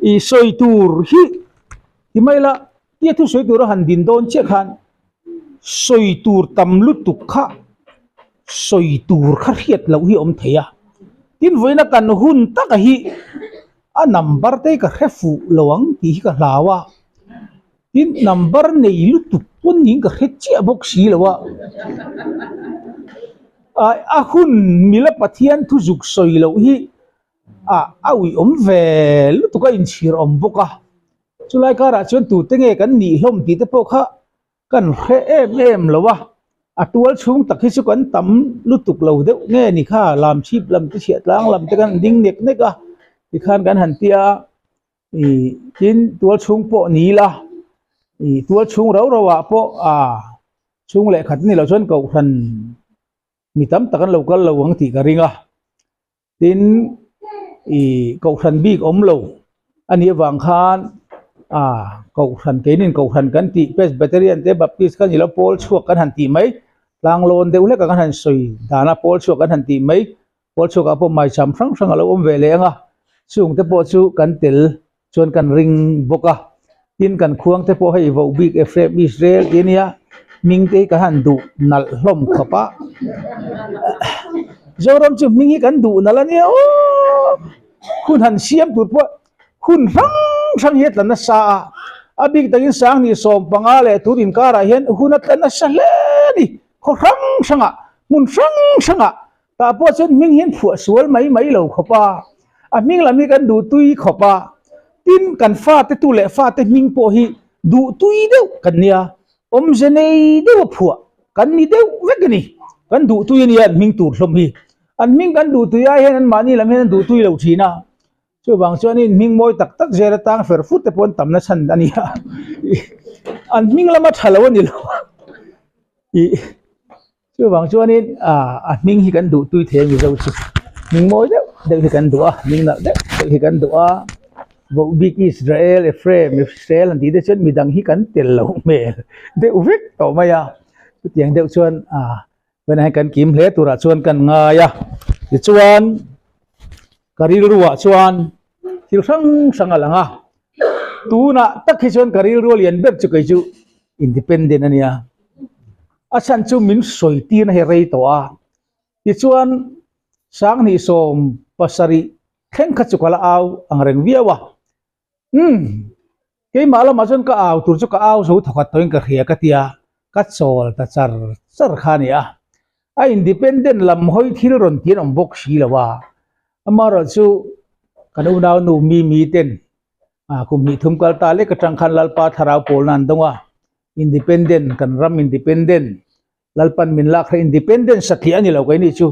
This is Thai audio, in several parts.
i soi tur hi ti mai la tia thu soi tur han din don che khan soi tur tam lu tu kha soi tur kha hiat lo hi om theya tin voina kan hun tak hi a number te ka refu lawang ti ka hlawa tin number nei lu tu pun ning ka khechi abok si lawa a hun mila pathian thu juk soi lo hi awi om vel tu ka in chhir om boka chulai kara chon tu tenge kan ni hlom ti te po kha kan khe em lawa atual chung takhi chu kan tam lutuk lo de nge ni kha lam chip lam ti chiat lang lam te kan ding nek nek a ti khan kan han tia tin tual chung po ni la tual chung ro ro wa po chung le khat ni lo chon ko khan mi tam takan local lo wang ti ka ringa tin ko khan big om lo ani wang khan ko khan kenin ko khan kan ti pes battalion te baptist kan ilo pol chuak kan han ti mai lang lon de ule kan han soi dana pol chuak kan han ti mai pol chuak apo mai cham sang sang alo om vele anga chung te po chu kan tel chon kan ring boka tin kan khuang te po hei vo big efrem israel tinia ming te ka han du nal hlom khapa zorom chu ming hi kan du nal ania o khun han siam tur po khun sang het lan na sa abig tagin sang ni som pangale turin kara hian hunat na sa le ni kho sanga mun sanga ta po chen ming hian phu sual mai lo khopa a ming lami kan du tui khopa tin kan fa te tu le fa te ming po hi du tui deu kan nia om jenei deu phu kan ni deu vekani kan du tui ni an ming tur hlom hi an ming kan du tui ai hian an mani lam hian du tui lo thina chu bang chuan in ming moi tak zera tang fer fut te pon tam na chan ania an ming lama thalo ni lo chu bang chuan in ming hi kan du tui the mi zo chu ming moi de hi kan du ming na de hi kan du vo big israel israel an ti de chen midang hi kan tel lo me de uvek to maya tiang de chuan wen hai kan kim hle tura chuan kan nga ya ti chuan karil ruwa chuan thil sang alanga tuna takhi chuan karil ru lian bek chu kai chu independent ania asan chu min soi ti na he rei to ti chuan sang ni som pasari khen kha chu kala aw ang reng viawa ke mala ma chon ka aw tur chu ka aw so thokat toin ka khia ka tia ka chol ta char khania a independent lam hoi thil ron tin om bok si lawa amaro chu kanu naw nu mi ten kum mi thum kal ta le ka tang khan lal pa tharau pol nan donga independent kan ram independent lalpan min la kha independent sakhi ani lo kai ni chu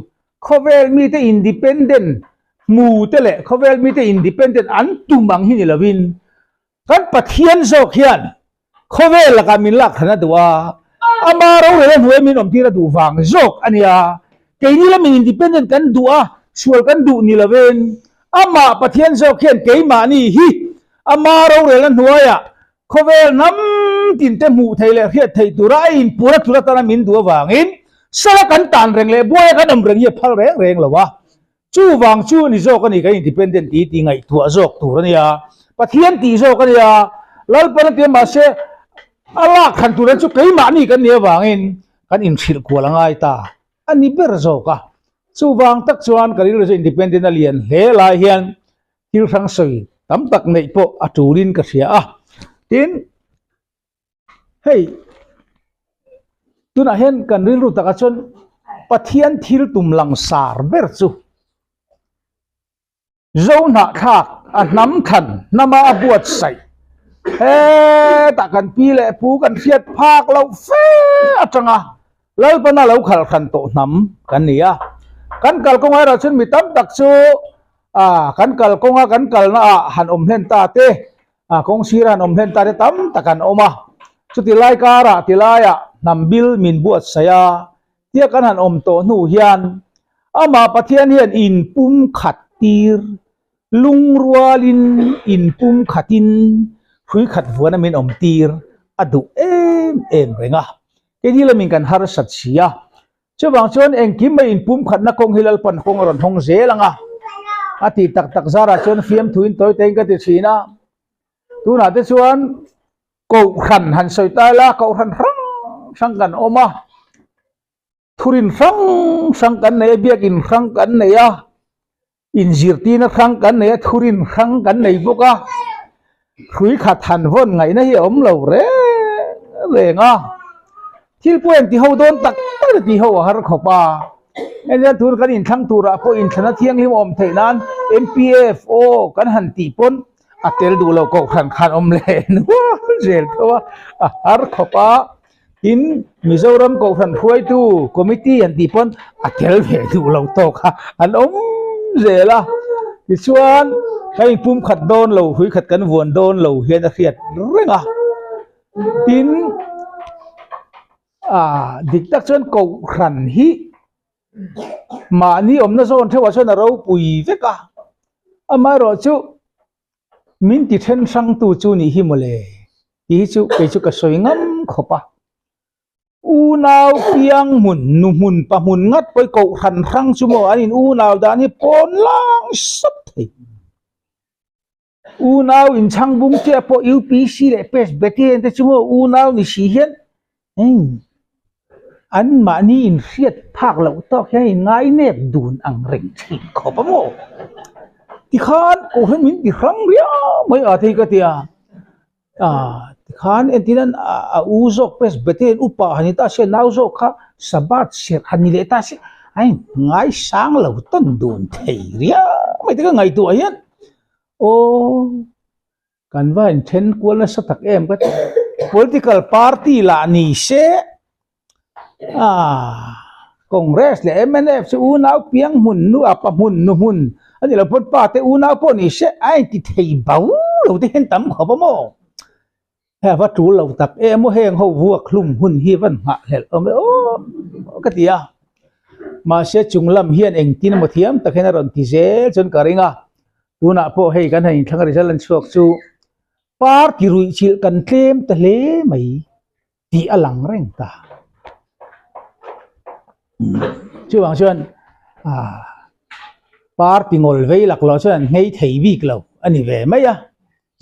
khovel mi te independent mu te le khovel mi te independent an tumang hi ni lovin kan pathian zo khian khovel la ka min la khana duwa amaro re huai min om tira du wang zok ania ke ni la min independent kan duwa sual kan du ni loven ama pathian zo khian ke ma ni hi amaro re lan huaya khovel nam tin te mu thei le khiat thei turain pura tura ta min duwa wangin sala kan tan reng le boy kan am reng ye phal reng lawa chu wang chu ni zo ka ni ka independent ti ngai thua zok tur ania pathian ti zo ka nia lal pan te ma se ala khan turan chu kai ma ni kan ne wangin kan in thil kualangai ta ani ber zo ka chu wang tak chuan karil re independent alien he la hian thil sang soi tam tak nei po aturin ka sia tin hey tuna hen kan ril ru taka chon pathian thil tum lang sar ber chu zo na thak a nam khan nama abuat sai ta kan pi le pu kan fiat phak lo fe atanga lal pana lo khal khan to nam kan nia kan kal ko ngai ra chun mi tam tak chu kan kal ko nga kan kal na han om hlen ta te kong siran om hlen ta te tam takan oma chu ti lai kara ti laya nam bil min buat saya tia kan han om to nu hian ama pathian hian in pum khat tir lung rualin in pum khatin hui khat vuana min om tir adu em renga ke ni lamin kan har sat sia chawang chon eng kim mai in pum khat na kong hilal pan kong ron hong zelanga ati tak zara chon fiam thuin toy teng ka ti thina tu na te chuan cậu khăn hàn soi tai la cậu khăn sang kan oma thurin sang kan nei biak in sang kan nei a in zirti na sang kan nei thurin sang kan nei boka khui khat han von ngai na hi om lo re nga thil poem ti ho don tak ti ho har khopa en ya tur kan in thang tura po in thana thiang lim om theinan MPFO kan han ti pon atel du lo ko khan om le zel to har khopa in Mizoram ko khan huai tu committee an ti pon atel ve du lo to kha an om zela ti chuan kai pum khat don lo hui khat kan vuan don lo hian a khiat renga tin dik tak chuan ko khan hi ma ni om na zon thewa chuan a ro pui veka ama ro chu min ti then sang tu chu ni hi mole ti chu ke chu ka soingam khopa u naw piang mun nu mun pa mun ngat poi ko khan rang chu mo anin u naw dan hi pon lang sap thei u naw in chang bung che po UPC le pes betien te chu mo u naw ni si hian an ma ni in riat phak lo to khai ngai nep dun ang reng thi khopa mo ti khan ko hen min ti rang ria mai a thei ka tia ti khan en tinan u zok pes beten upa hanita se naw zok kha sabat ser hanile ta se ai ngai sang lo ton dun thei ria mai te ka ngai tu hian o kan va in then kwal na satak em ka political party la ni se Congress le MNF se u naw piang mun nu apa mun nu mun ani la pot pa te u naw po ni se ai ti thei bau lo te hen tam kho pa mo ha va tu lo tak em mo heng ho vuak klum hun hi van ha hel o ka tia ma se chunglam hian eng tin mo thiam ta khena ron ti je chon karinga tu na po hei kan hai thang result an chuak chu par ki rui chil kan tlem ta hle mai ti alang reng ta chu wang chuan par pingol vei lak lo chuan ngei thei bik lo ani ve mai a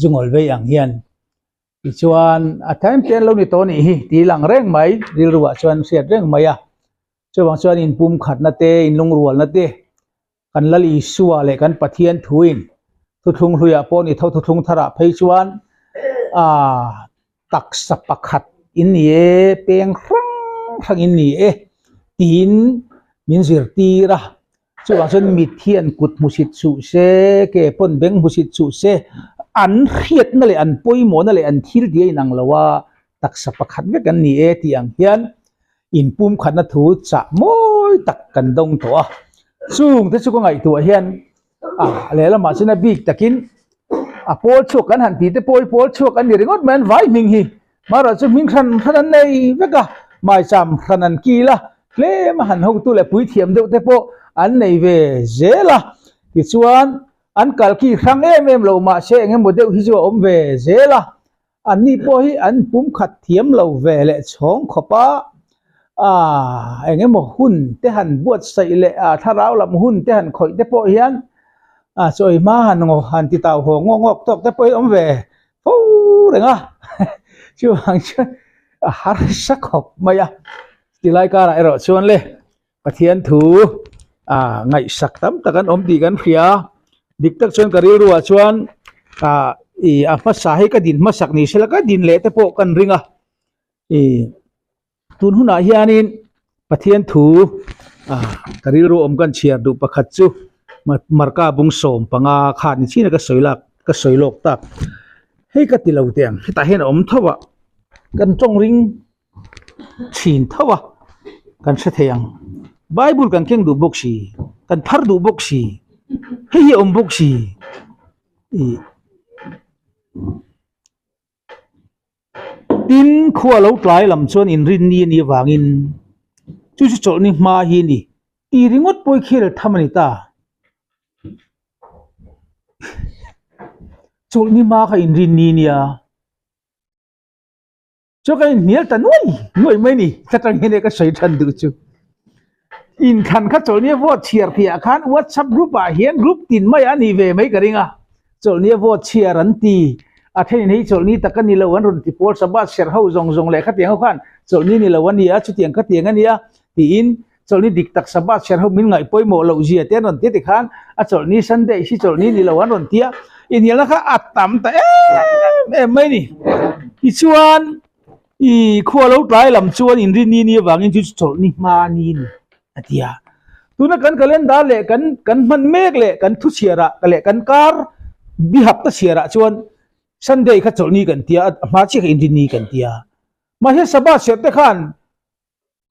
zungol vei ang hian ti chuan a time ten lo ni to ni hi ti lang reng mai ril ruwa chuan siat reng mai a chu wang chuan in pum khat na te in lung rual na te kan lali suwa le kan pathian thuin thu thung hluya po ni tho thu thung thara phei chuan tak sapakhat in ni e peng rang in ni e tin min zir tira chu wang chuan mit hian kut musit chu se ke pon beng musit chu se an khiat na le an poimo na le an thil dia inang lawa taksa pakhat ve kan ni e ti ang hian in pum khat na thu cha moi tak kan dong to a chung te chu ko ngai tu a hian le la ma china big takin a pol chu kan han ti te pol chu kan ni ringot man vai ming hi mara chu ming khan nei veka mai cham khanan ki la hle ma han ho tu le pui thiam deuh te po an nei ve zela ti chuan an kal ki rang em lo ma se engem modeu hi chu om ve zela an ni po hi an pum khat thiam lo ve le chhong khopa engem mo hun te han buat sai le tharau lam hun te han khoi te po hian choi ma han ngo han ti taw ho ngok tok te po om ve fu renga chu hang chuan har sak khop maya ti lai ka ra ero chuan le pathian thu ngai sak tam takan om ti kan khia dik tak chuan kari ruwa chuan ma sa he ka din ma sak ni sela ka din le te po kan ringa tun huna hianin pathian thu kari ru om kan chiar du pakhat chu marka bung som panga khan ni china ka soilok tak hei ka ti lo tiang ta hen om thowa kan chong ring chin thowa kan sa theyang bible kan keng du boxi kan phar du boxi hei om boxi tin khua lo tlai lam chuan in rin ni wangin chu chol ni ma hi ni ti ringot poi khel thamani ta chol ni ma kha in rin ni nia cho cái niel ta nuôi mấy nì ta trang hiện cái sấy thân được chứ in khăn khát chỗ nia vô chia thì khăn WhatsApp group hiện group tin mấy anh về mấy cái ringa chỗ nia vô chia rắn tì อาเทนี้โจนี้ตะกันนี่ละวันรุนที่โพลสบัดเสียเขาจงเลยขัดเตียงเขาขันโจนี้นี่ละวันนี้ชุดเตียงขัดเตียงอันนี้ที่อินโจนี้ดิกตักสบัดเสียเขามินไงป่วยโมเราเจียเตียนรุนที่ติขันโจนี้ซันเดย์ที่โจนี้นี่ละวันรุนที่อินนี้ละค่ะอัดต่ำแต่ไม่นี่อีชวนอีขั้วเราไตรลำชวนอินรินี่วางอินจุดโจนี้มานี่อันที่ตัวนั้นกันเล่นดาเล่กันมันเมกเล่กันทุเชียระกันเล่กันการบิฮับตุเชียระชวนซันเดย์ขัดโจนี้กันที่มาเชื่ออินรินี่กันที่มาเห็นสบัดเสียแต่ขัน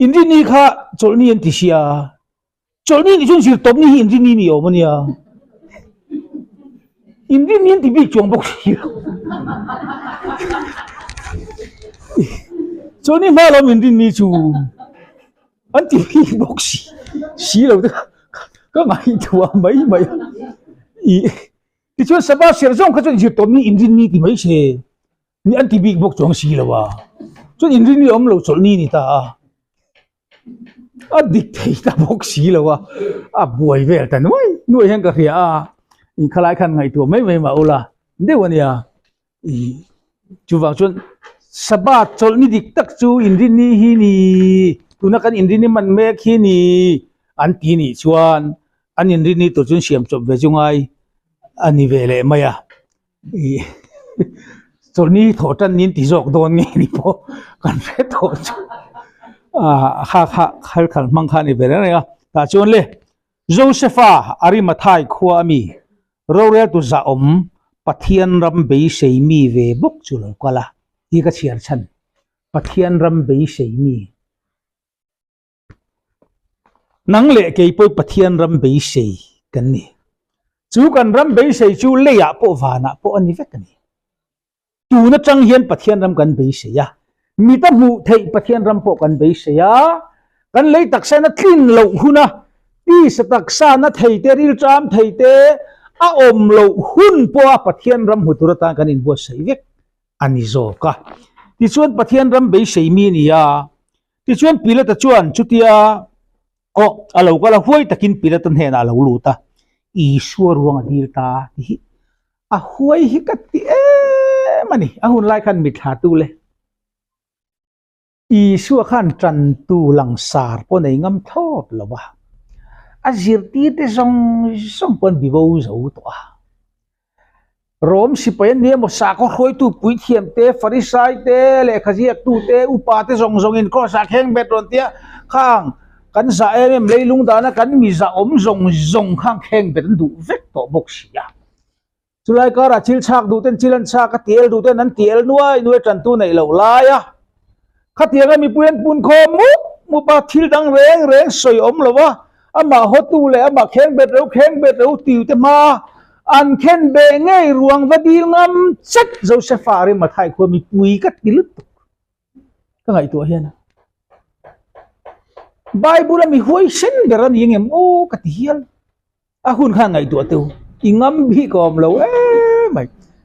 อินรินี่ค่ะโจนี้อันที่เชียโจนี้นี่ชวนสิตบนี่อินรินี่นี่โอมันเนี่ยอินรินี่ที่บิ๊กจงบอกเชียโจนี้มาเราอินรินี่ชูอันที่บิ๊กบอกสีเราก็ไงตัวไม่อีที่ชวนสบายเสียจงเขาจะยืดตัวนี้อินทรีย์นี่ที่ไม่ใช่นี่อันที่บิ๊กบอกจงสีแล้ววะจนอินทรีย์นี่เราโจนี่นี่ตาดิกเตอร์บอกสีแล้ววะบวยเวลแต่หน่วยยังกระเทียอีขลายขันไงตัวไม่มาอุละเดี๋ยววันนี้จูฟังจนสบายโจนี่ดิกตักจูอินทรีย์นี่ฮีนี่ตัวนักอินทรีย์นี่มันเมฆฮีนี่อันที่นี่ชวนอันอินทรีย์นี่ตัวจนเสียมจบเวจงไงอันนี้เวลาไม่ตอนนี้ถอดจันนินติจอกโดนไงนี่พอกันเฟถอดขันมังคันนี่เวลาไงแต่ชวนเลยโจเซฟอาริมาไทยขวามีเราเรียกตัวจ่าปัทยันรำเบยเสมีเวบุกจุลกว่าละที่ก็เชียร์ฉันปัทยันรำเบยเสมีนังเละเกี่ยวกับปัทยันรำเบยเสกันนี่จูกันรำเบยเสจูเลียปวานะปอันนี้เวกันนี่จูนัจังเฮียนปัทยันรำกันเบยเสยมีตั้งหูเทปัทยันรำปกันเบยเสยกันเลยตักษานัดลิ้นเหลาหุนะที่สตักษานัดเทเตริลจามเทเตอาอมเหลาหุนปัวปัทยันรำหุตุรตานกันอินบัวเสยเวกอันนี้โจกะที่ชวนปัทยันรำเบยเสมีนี่ยาที่ชวนปีละตะชวนชุดยาเราก็ละห้วยตะกินปีละตันเฮน่ะเราลูตาอีชัวรวงอดีตาที่ห้วยฮิกัดที่มันนี่หุ่นไล่ขันมิดหาตูเลยอีชัวขันจันตูหลังสาร์ปนในงำทอดละวะจิรตีเตส่งปนบิบอูจะอุตัวรวมสิบเป็นเนี่ยมสาก็ห้วยตูปุยเทียมเตฟาริสัยเตเลขจีกตูเตอุปาเตส่งอินก็สักแห่งเบ็ดรอนเตียข้างกันสายเอ็มเลยลุงดานะกันมีจะจงข้างแข่งเป็นดูเวกต่อบกเสียสุดท้ายก็ราชิลชากดูเต้นชิลันชากก็เตียลดูเต้นนั้นเตียลนัวจันตูในเหล่าลายขัดเตียก็มีเปลี่ยนปุ่นคอมุปะทิลดังเร่งสวยหรอวะมาฮอตูเลยมาแข่งเบ็ดเราติวแต่มาอันแข่งเบงไงรวงวดีงามจัดโจเซฟาริมาไทยควรมีปุยกัดติลุตก็ไงตัวเฮียนะไบเบิลมีห้วยเส้นเดรันยังโอ้กติเฮียลหุ่นข้างไงตัวเตียวอิงามบีกอมเราไม่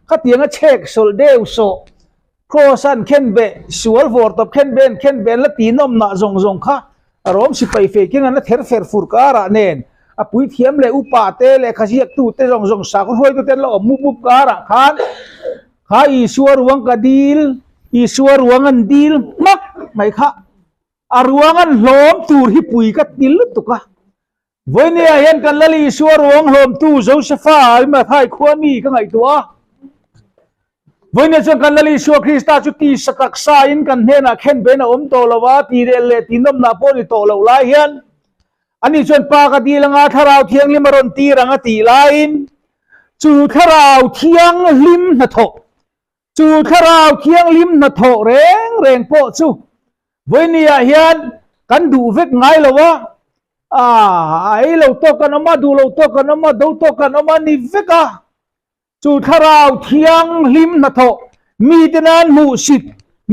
ขัดยังเช็คโซลเดลโซโครสันเคนเบสวลวอร์ตบเคนเบนและตีนอมน่ะจงค่ะอารมณ์สิไปเฟกิงันและเทอร์เฟอร์ฟูร์การะเนนปุยเทียมเลยอุปาเตเลยขยี้ตูเตจงสักห้วยตัวเตลอมุบการะขันข้าอีสวรวังกดีลอีสวรวังันดีลมักไม่ค่ะอารวังลมตูริปุยกัดดิลตุกะวันนี้เห็นกันละลีสวรวังลมตูโจเซฟามาไทยขวามีกันไงตัววันนี้จนกันละลีสวคริสต์จุดที่สตักษาอินกันเฮน่ะเข็นเป็นอมโตลาวาตีเรเลตีนมนาโปลิโตลาวไลเฮียนอันนี้จนปากดีลังอาทาราวเทียงลิมารอนตีรังตีไลน์จูทาราวเทียงลิมนาโถจูทาราวเทียงลิมนาโถเร่งโปจูวันนี้เฮียนกันดูเวกไงล่ะวะไอ้เราโตกันออกมาดูเราโตกันออกมาดูโตกันออกมานี่เวกจุดทาราวเทียงลิมนาโถมีแต่นั้นมูสิก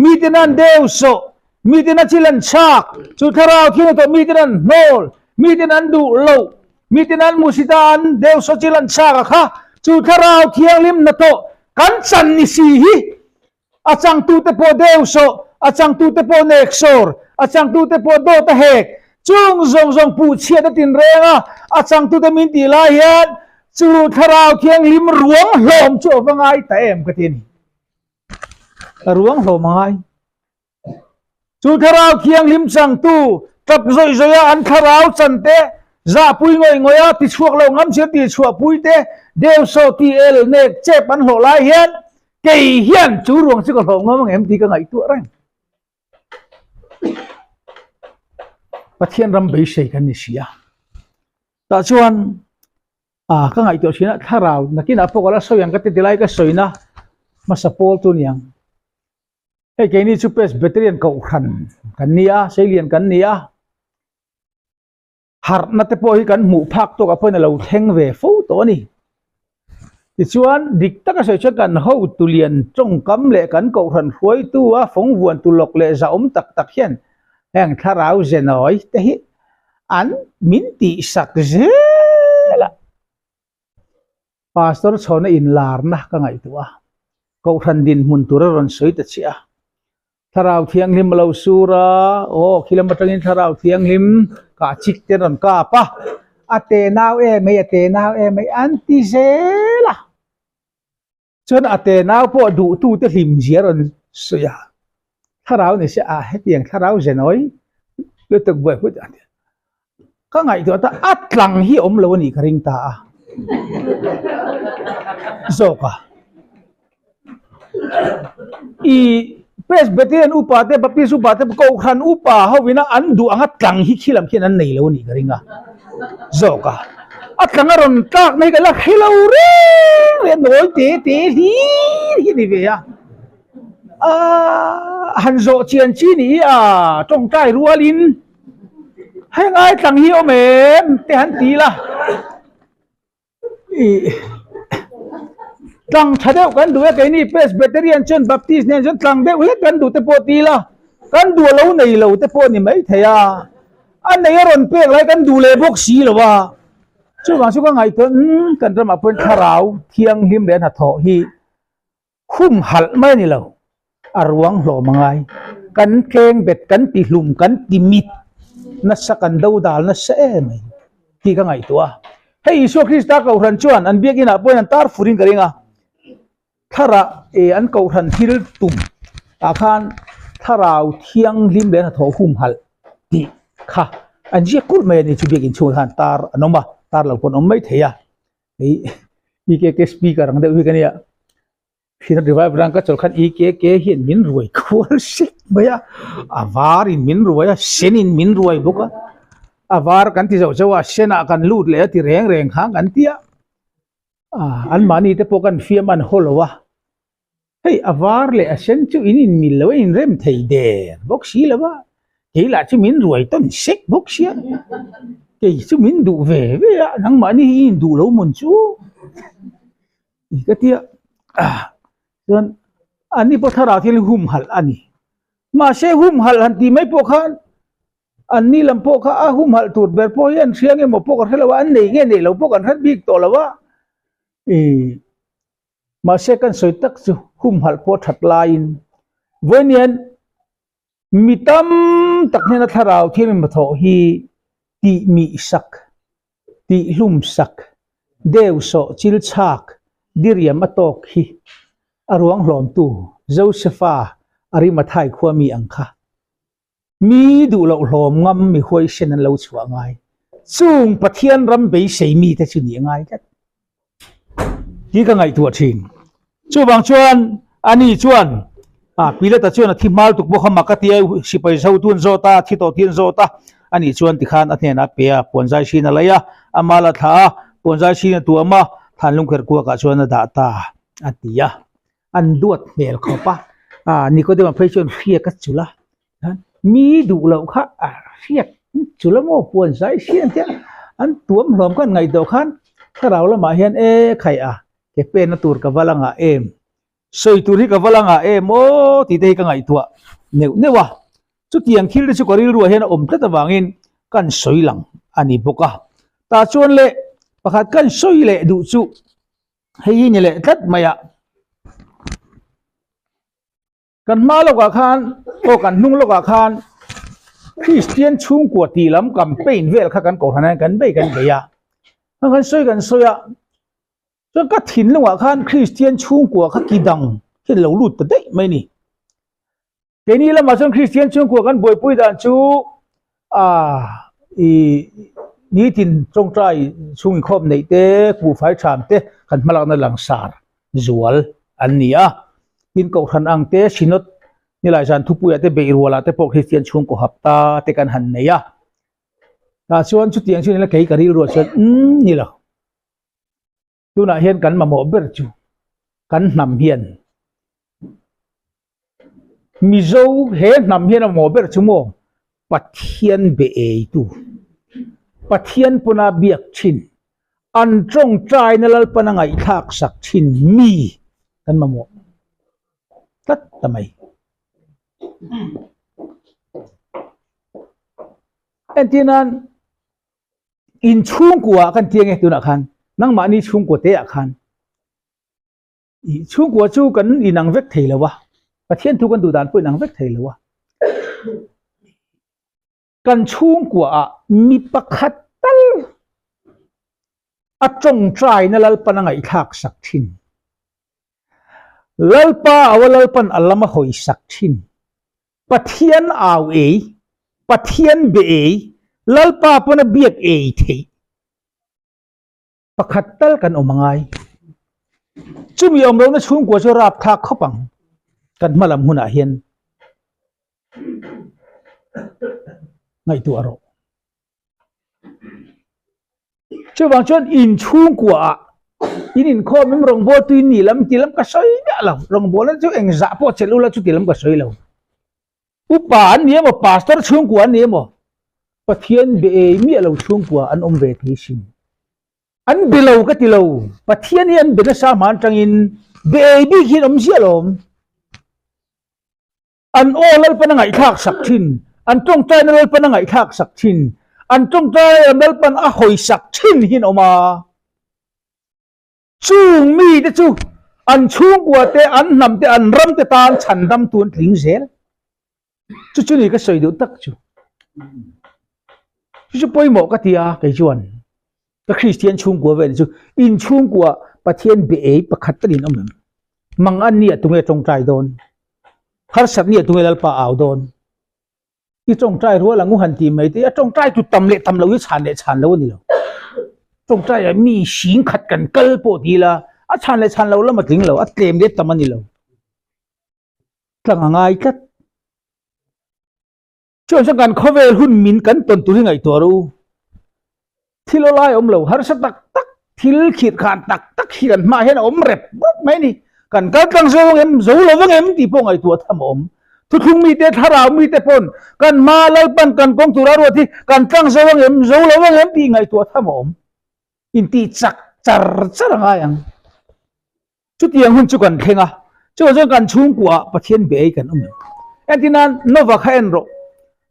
มีแต่นั้นเดวโซมีแต่นั้นชิลันชากจุดทาราวเทียงนาโถมีแต่นั้นโนลมีแต่นั้นดูโลมีแต่นั้นมูสิดานเดวโซชิลันชากค่ะจุดทาราวเทียงลิมนาโถกันสันนิสีฮีอาจังตูเตโปเดวโซอาจังตูเตโปเนกโซร์อาจังตูเตโปโดตะเฮกจุงจงปูเชียดตินเรงอาจังตูเตมินตีลาเฮียนจูทาราวเทียงลิมรวงลมชั่วฟังไงแต่เอ็มกติน ruộng hồ mai chú thà rau thiêng lim sang tu tập rồi rồi ăn thà rau chân té dạ pui ngồi á thì chuộc lâu ngắm chiếc thì chuộc pui té đều so thì el nè chép ăn hồ lai hiền kỳ hiền chú ruộng chứ còn hồ ngắm em thì cái ngày tuổi đấy bắt thiên ram bấy sấy cái này xia ta chuan cái ngày tuổi xí na thà rau na kia na po cái soi yang cái tê lai cái soi na mà support tu niang cái này chụp Presbyterian cầu khẩn cái nia xây liền cái nia hạt nát po hi kan mu phak to ka phone lo theng ve fo to ni ti chuan dik taka se cha kan ho tulian trong kam le kan ko ran khoi tu a phong vuan tu lok le za tak tak hian heng tharau zenoi te hi an min ti sak zela pastor chona in lar na ka ngai tu a ko ran din mun tur ron soi ta chia tharau thiang lim lo sura o kilometer in tharau thiang lim cả chích tên rồi cả pa ate nào em mấy anti thế là cho nên ate nào po đủ tu te lim gì rồi suya thà rau này sẽ hết tiền thà rau gì nói tôi tự về phút các ngày đó ta ắt lăng hi lâu này cái ta rồi cả Presbyterian upate baptis upate ko khan upa hawina an du angat tlang hi khilam khian an nei lo ni garinga zoka atlang ron tak nei kala khilo re noi te hi ni ve ya han zo chian chi ni trong tai rualin hai ngai tlang hi omem te han ti la tlang thadeu kan du cái ni Presbyterian chen Baptist ne chen tlang deu he kan du te po ti la kan du lo nei lo te po ni mai theya an nei ron pek lai kan du le bok si lo wa chu ka ngai to kan ram apon tharau thiang him le na tho hi khum hal mai ni lo arwang lo mangai kan keng bet kan ti hlum kan ti mit na sakan do dal na se mai ti ka ngai to a hei Isu Krista ko ran chuan an biak ina pon an tar furing karinga thara an ko ran thil tum akhan tharau thiang lim le na tho hum hal ti kha an je kul me ni chu biak in chu han tar anoma tar lo kon om mai theya ei ke speaker ang de wi kania phina revive rang ka chol khan ke hin min ruai khol sik baya avar in min ruai sen in min ruai boka avar kan ti zo sena kan lut le ti reng khang kan tia an mani te pokan fiam an holowa hei avar le asen chu in mil lo in rem thei de bok si lawa hei la chu min ruai ton sek bok sia ke chu min du ve nang mani in du lo mon chu ka tia don ani po thara thil hum hal ani ma se hum hal han ti mai pokhan an ni lam po kha hum hal tur ber po yan siang e mo po ka thela an nei nge nei lo po kan hat bik to lawa ma se kan soi tak chu hum hal po that lain venian mitam tak ne na tharau thil ma tho hi ti mi sak ti hlum sak deu so chil chak diriam atok hi arwang hlom tu Josepha ari mathai khwami angkha mi du lo hlom ngam mi khoi sen an lo chua ngai chung pathian ram bei sei mi te chu ni ngai tat ki ka ngai tu thin chu bang chuan ani chuan pile ta chuan thi mal tuk bo khama ka ti sipai zo tun zo ta thi to tin zo ta ani chuan ti khan athe na pe ponjai shi na laya amala tha ponjai shi na tu ama thanlung kher ku ka chuan da ta atia an duat mel khopa Nicodemus phei chuan khia ka chula mi du lo kha riek chula mo puan sai sian te an tuam hlom kan ngai do khan tharau lama hian khai ke pen na tur ka walanga em soi tur hi ka walanga em o ti te ka ngai tua newa chu tiang thil chu koril ru hian om ta wangin kan soi lang ani boka ta chuan le pakhat kan soi le du chu hei ni le tat maya kan ma lo ka khan o kan nung lo ka khan Christian chung kwa ti lam campaign vel kha kan ko hanan kan be kan beya kan soya cho ka thin lo khan Christian chung kwa kha ki dang hin lo lut ta dei mai ni cáiนี้แล้วมาส่วนคริสเตียนช่วงกว่ากันบ่อยปุ้ยด่านจูนี้ทินจงใจช่วงครบในเต้กูไฟชามเต้ขันมาลักนั่นหลังสารจวลอันนี้ทินเก่าทันอังเต้ชินดนี่หลายจานทุกปุ้ยเต้เบรัวละเต้พวกคริสเตียนช่วงกูหับตาเต้กันหันเนี่ยแต่ส่วนชุดเตียงชุดนี้ละเกี่ยกับรีรัวชนนี่แหละดูน่าเห็นกันมาหมอบเบอร์จูกันนำเฮียนมิโซเห็นนำเฮียนมาหมอบเบอร์จูโมปัทเทียนเบเอตูปัทเทียนปนาเบียกชินอันจงใจนั่นละปนังไอทักสักชินมีกันมาหมอบตัดทำไมเอ็นที่นั้นอินช่วงกัวกันเทียงไงตัวนักขันนั่งมานี่ช่วงกัวเตะขันช่วงกัวจูกันอีนังเวกเทเลวะประเทศทุกกันดูด่านปุ่นนังเวกเทเลวะกันช่วงกัวมีประคัตตัลจงใจนั่นละปนังไอทักสักชินลัลปาอวลัลปันอัลลมาหอยสักชินประเทศเอาประเทศเบเอลัลปาปนเบียกเอทีประคัตตัลกันอมังไงจุมีอมเราในช่วงกว่าจะรับทักเข้าปังกันมาลำหุนอาเฮียนในตัวเราเชื่อบางช่วงอินช่วงกว่าอินข้อมันรองบัวตุยนี่ลำตีลำกระสอยเนี่ยเรารองบัวแล้วช่วงจ่าพอเชลุแล้วช่วงตีลำกระสอยเราอุปานเนี่ยมั้งพาสเตอร์ช่วงกว่าเนี่ยมั้งประเทศเบย์มีเราช่วงกว่าอันอมเวทีชินอันเบลาวก็ติลาวประเทศนี้อันเป็นสามัญจังอินเบย์บีกินอมเสียลมอันโอลัลปนังไอทักสักชินอันจงใจนั่นลัลปนังไอทักสักชินอันจงใจนั่นลัลปนังหอยสักชินหินออกมาจูงมีแต่จูอันช่วงกว่าแต่อันนำแต่อันรำแต่ตาฉันดำตัวถึงเสียจู่นี่ก็สวยดูตักจู่ปอยหมอกกะเตียไก่จวนก็คริสเตียนช่วงกว่าเว้นจู่อินช่วงกว่าประเทศเบย์ประคัตตินอมมังอันเนี่ยตรงนี้จงใจโดนฮาร์สัตเนี่ยตรงนี้ลัลปาเอาโดนที่จงใจรู้ว่าหลังงูหันตีไม่ได้จงใจจุดตำเละตำเราวิชานเละชานแล้วนี่เราจงใจมีสิงขัดกันเกลปวดดีละชานเละชานเราแล้วมาถึงเราเตรียมเด็ดตำมันนี่เรากลางง่ายกัดช่วงสังการเขาเวรหุ่นมินกันตนตัวที่ไงตัวรู้ที่เราไล่เราฮาร์สัตตักทิลขีดขานตักขีดมาเห็นเร็บปุ๊บไหมนี่กันกลางโซ่เอ็มโซ่เราว่าเอ็มตีพงไอตัวทำทุกครั้งมีแต่ทารามีแต่ปนกันมาไล่ปันกันกองตุลารัวที่กันกลางโซ่ว่าเอ็มโซ่เราว่าเอ็มตีไงตัวทำอินตีจักจังไงยังจุดยังหุ่นจุกันเข่งจุดจังกันชุ่มกว่าประเทศเบย์กันเอ็นที่นั้นนวาข้าเอ็นโร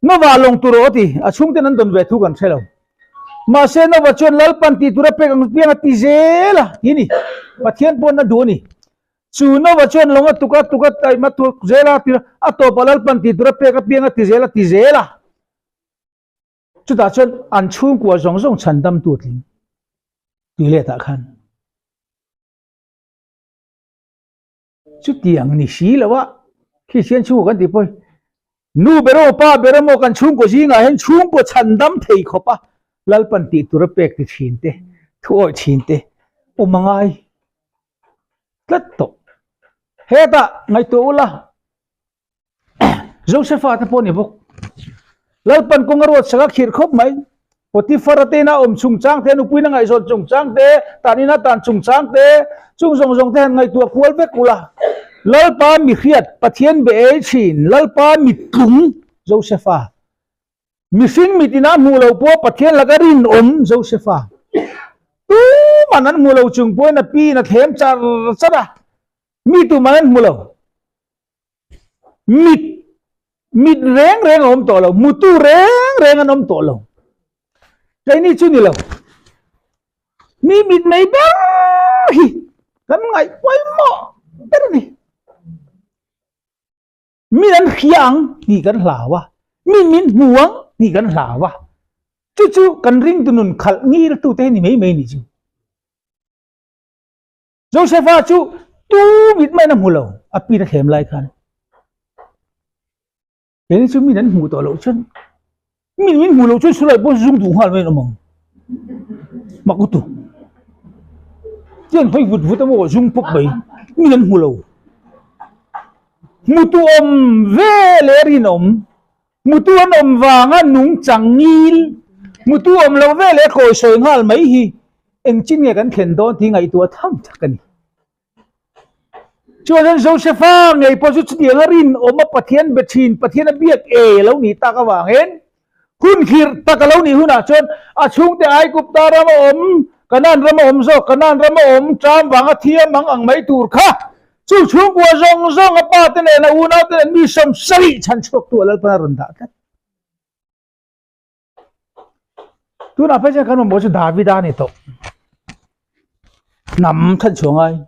นวาลงตุโรตีชุ่มที่นั้นโดนเวทุกันใช่แล้วมาเซนวาชวนลัลปันตีตุระเปกันเพียงติเซล่ะนี่ประเทศปนน่ะดูนี่จูนวาชวนลงตุกไอมาตุเซล่ะตีอัตโตปลัลปันตีตุระเปกันเพียงติเซล่ะจุดชวนอันชุ่มกว่าสองฉันดำตัวทิ้งตีเล่ตะขันจุดยังนี่สีแล้ววะที่เชียนชูกันที่ปอยนูเบโรป้าเบโรโมกันชุ่มกว่าสีไงเห็นชุ่มกว่าฉันดำเทยขบปะลัลปันติตุระเปกที่ชินเตทั่วชินเตโอมังไงกัดโตเฮตะไงตัวละโจเซฟาตะปนนี่พวกลัลปันกงรวดสักขีดครบไหมปฏิฟาร์เตนะชุงจางเตนุปุยนังไงโซชุงจางเตตานีนัตันชุงจางเตชุงทรงเตไงตัวควอลเวกุละลัลปามีเขียดปะเทียนเบเอชินลัลปามีตุงโจเซฟามิสิงมิตินามูลาวปัวปะเทียนละกันรินโจเซฟามันนั้นมูลาวจุงปัวนะปีนะเทมจาร์ซะนะมีตัวมันมูลาวมิดแรงอมตัวเรามุตุแรงอมตัวเราใจนี่ชุนี่เรามีมิดไม่บ้าฮิกันไงไว้หมอเป็นนี่มีนั้นเขียงนี่กันหลาวะมีมินห่วงนี่กันหลาวะจู่ๆกันริงตุนุนขัดงี้แล้วตู้เต้นี่ไม่นี่จู่โจเซฟาจู่ตู้มิดไม่น้ำหูเราอปีนักเข็มไรกัน thế nên chúng mình đánh hủ tỏi lẩu chân mình hủ lẩu chân xuống lại bố dung đủ hoàn vậy nó mà có tụ chân hơi vụt vụt tao mà dung bốc bấy mình đánh hủ lẩu mutu về lẽ rin mutu vàng á nung chẳng ngil mutu lâu về lẽ khôi sôi ngal mấy hi anh chính nghe cái khen đó thì ngày tua thăm chắc cái cho nên Joseph ngày po chút tiếng rin mà pathian bethin pathian biếc lâu ni ta cái vàng hen hun khir ta cái lâu ni hun à chon chung te ai cúp ta ram kanan ram zo kanan ram tram vàng thiam mang ang mấy tur kha chú chung qua rong apa tên này là una tên mi som sari chan chok tu alal pana ronda ta tu na pa cha kan mo chu Davida ni to nằm thân chuồng ai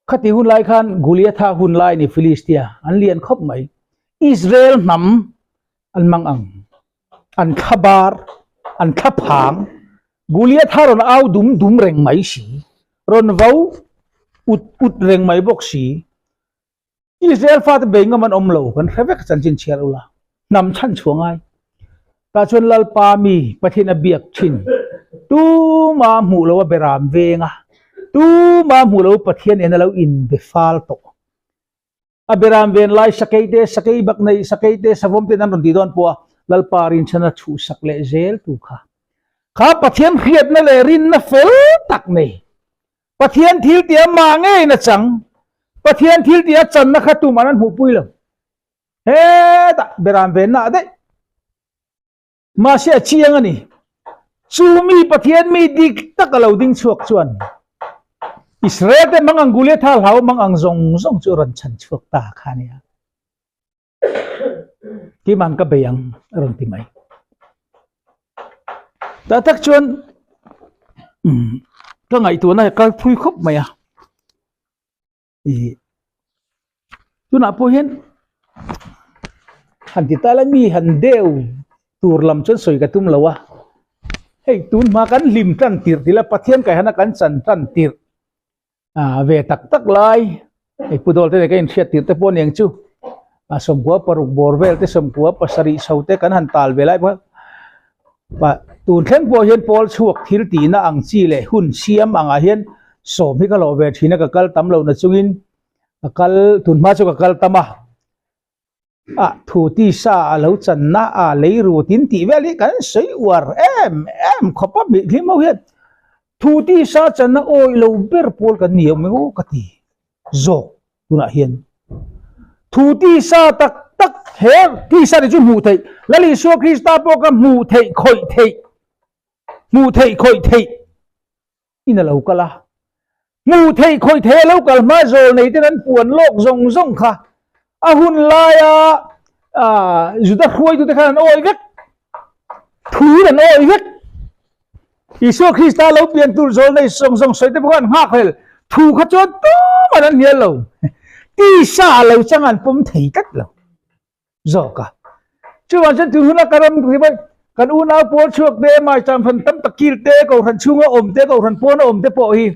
khati hun lai khan Goliath hun lai ni Philistia an lian khop mai Israel nằm an mang ang an khabar an khapang Goliath ron au dum reng mai si ron vau ut reng mai bok si Israel fa be ngam an lo kan khevek chan chin chiar ula nằm chan chuồng ai ta chon lal pa mi pathin abiak chin tu ma mu lo beram venga tu ma mu lo pathian en lo in be fal to a beram ven lai sakai bak nei sakai te savom te nan ron di don po lal parin chana thu sak le zel tu kha pathian khiat na le rin na fel tak nei pathian thil tia ma nge na chang pathian thil tia chan na kha tu manan hu pui lo he ta beram ven na de ma se chiang ani chu mi pathian mi dik tak alo ding chuak chuan Israel te mangang Goliath hau mangang zong chu ran chan chuak ta khania ki man ka beyang ron ti mai ta tak chuan ka ngai tu na ka phui khop mai a tu na po hen han ti ta la mi han deu tur lam chon soi ka tum lawa hey tun ma kan lim tan tir tila pathian kai hana kan chan tan tir về tak lai ei pudol te ka in thiat tir te pon yang chu som kwa paruk borvel te som kwa pasari saute kan han tal velai ba tun thleng po hian pol chuak thil ti na ang chi le hun siam anga hian som hi ka lo ve thina ka kal tam lo na chungin kal tun ma chu ka kal tama thu ti sa lo chan na lei ru tin ti veli kan sei war em khopa mi hi mo hian thu ti sa chan na oi lo ber pol kan niu me o ka ti zo tuna hian thu ti sa tak he ti sa ni chu mu thei lali so Krista po ka mu thei khoi thei ina lo kala mu thei khoi thei lo kal ma zo nei ten an puan lok zong kha hun laya juda khoi tu te khan oi vek thu dan oi vek Isu Krista lo pian tur zol nei song soi te bukan ha khel thu kha chon tu man hian lo ti sa lo changan pom thei kat lo zo ka chu wan chen tu huna karam ri bai kan una pol chuak de mai cham phan tam takil te ko ran chunga te ko ran pon te po hi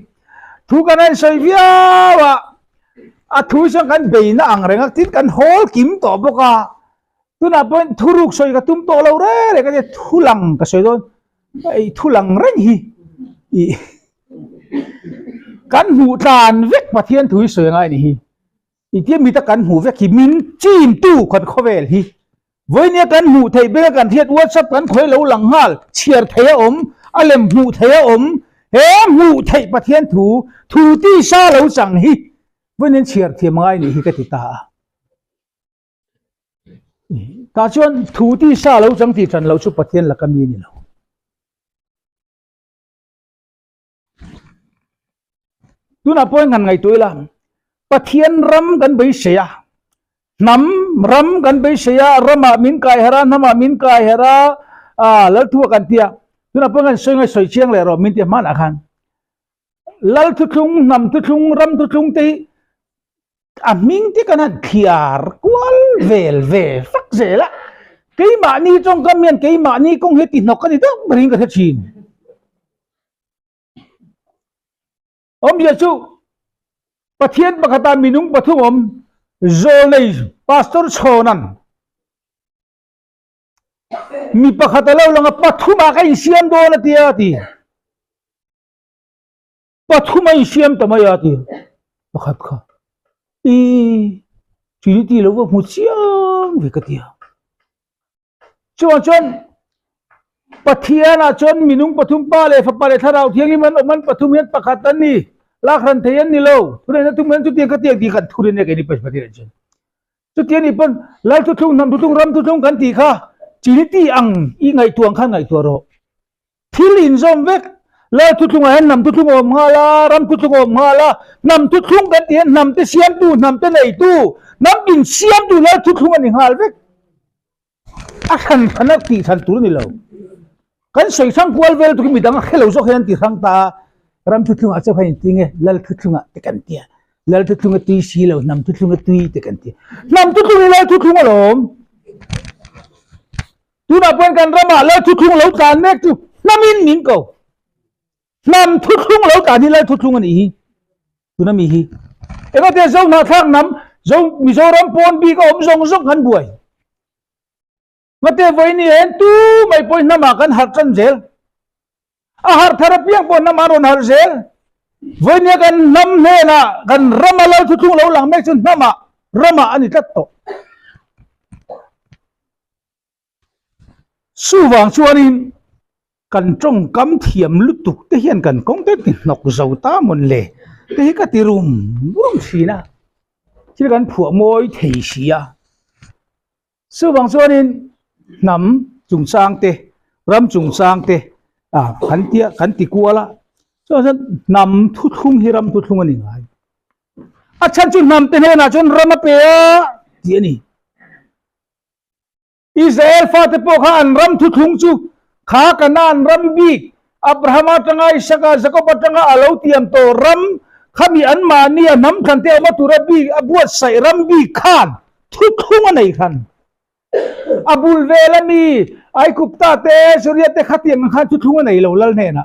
thu kan ai soi via wa thu sang kan be na ang rengak tin kan hol kim to boka tu na point thuruk soi ka tum to lo re ka thulang ka soi don ai thulang reng hi kan hu tlan vek pathian thui soi ngai ni hi ti mi ta kan hu vek hi min chim tu khot khovel hi với nia kan hu thei be kan thiet WhatsApp kan khoi lo lang hal chiar thei alem hu thei he hu thei pathian thu ti sa lo chang hi với nên chiar thiam ngai ni hi ka ti ta chuan thu ti sa lo chang ti tran lo chu pathian la kami ni lo tu na point ngan ngai toila pathian ram kan bai seya nam ram kan bai seya rama min kai hera nama min kai hera lal thu kan tia tu na point ngan soi ngai soi chiang le ro min tia man akhan lal thu thung nam thu thung ram thu thung te ming ti kan khiar kwal vel ve fak zela cái mà ni trong cái miền cái mà ni công hết thì nó cái gì đó bring cái chuyện om Yesu pathian pakata minung pathum om zol nei pastor chonan mi pakhatalo lang pathuma ka isiam do na tiati pathuma isiam tamayati pakhat kha i chiti lo wa muchiang vikatia chon pathiana chon minung pathum pa le fa pa le tharau thiangi man pathum het pakhatan ni lakran thayan ni lo thune na tumen chu ti ka ti di kan thune ne ke ni paspati ren chen chu ti ni pon lai thu thung nam thu thung ram thu thung kan ti kha chiti ang i ngai tuang khan ngai tuaro thil in zom vek lai thu thung an nam thu thung om ngala ram thu thung om ngala nam thu thung kan ti nam te siam tu nam te nei tu nam in siam tu lai thu thung ani hal vek a khan phanak ti than tur ni lo kan soi sang kwal vel tu mi dang khelo zo khan ti sang ta ram thu thung a cha phain ti nge lal thu thung a te kan tia lal thu thung a ti si lo nam thu thung a ti te kan tia nam thu thung lal thu thung a lom tu na pon kan rama lal thu thung lo tan mek tu namin min ko nam thu thung lo tan ni lal thu thung ani hi tu na mi hi e ba te zo na thang nam zo mi zo ram pon bi ko om zong zong han buai mate voi ni en tu mai poi na ma kan har chan zel a har therapy ang pon na maron har zel voi ni kan nam ne na kan rama lo thu thung lo lang mek chun nama rama ani tat to su wang chuanin kan trong kam thiam lutuk te hian kan kong te tin nok zo ta mon le te hi ka ti rum sina chi kan phu moi thei sia su wang chuanin nam chung sang te ram chung sang te kan ti kuala cho nên nam thu thung hi ram thu thung ani ngai a chan chu nam te na chon ram pe ti ani Israel fa te po kha an ram thu thung chu kha kanan ram bi Abraham atanga Isaka Jacob atanga alo tiam to ram khami an ma ni nam khan te ma tu rabbi abuat sai ram bi khan thu thung anai khan abul velami ai kupta te surya te khatiam khan thu thung anai lo lal ne na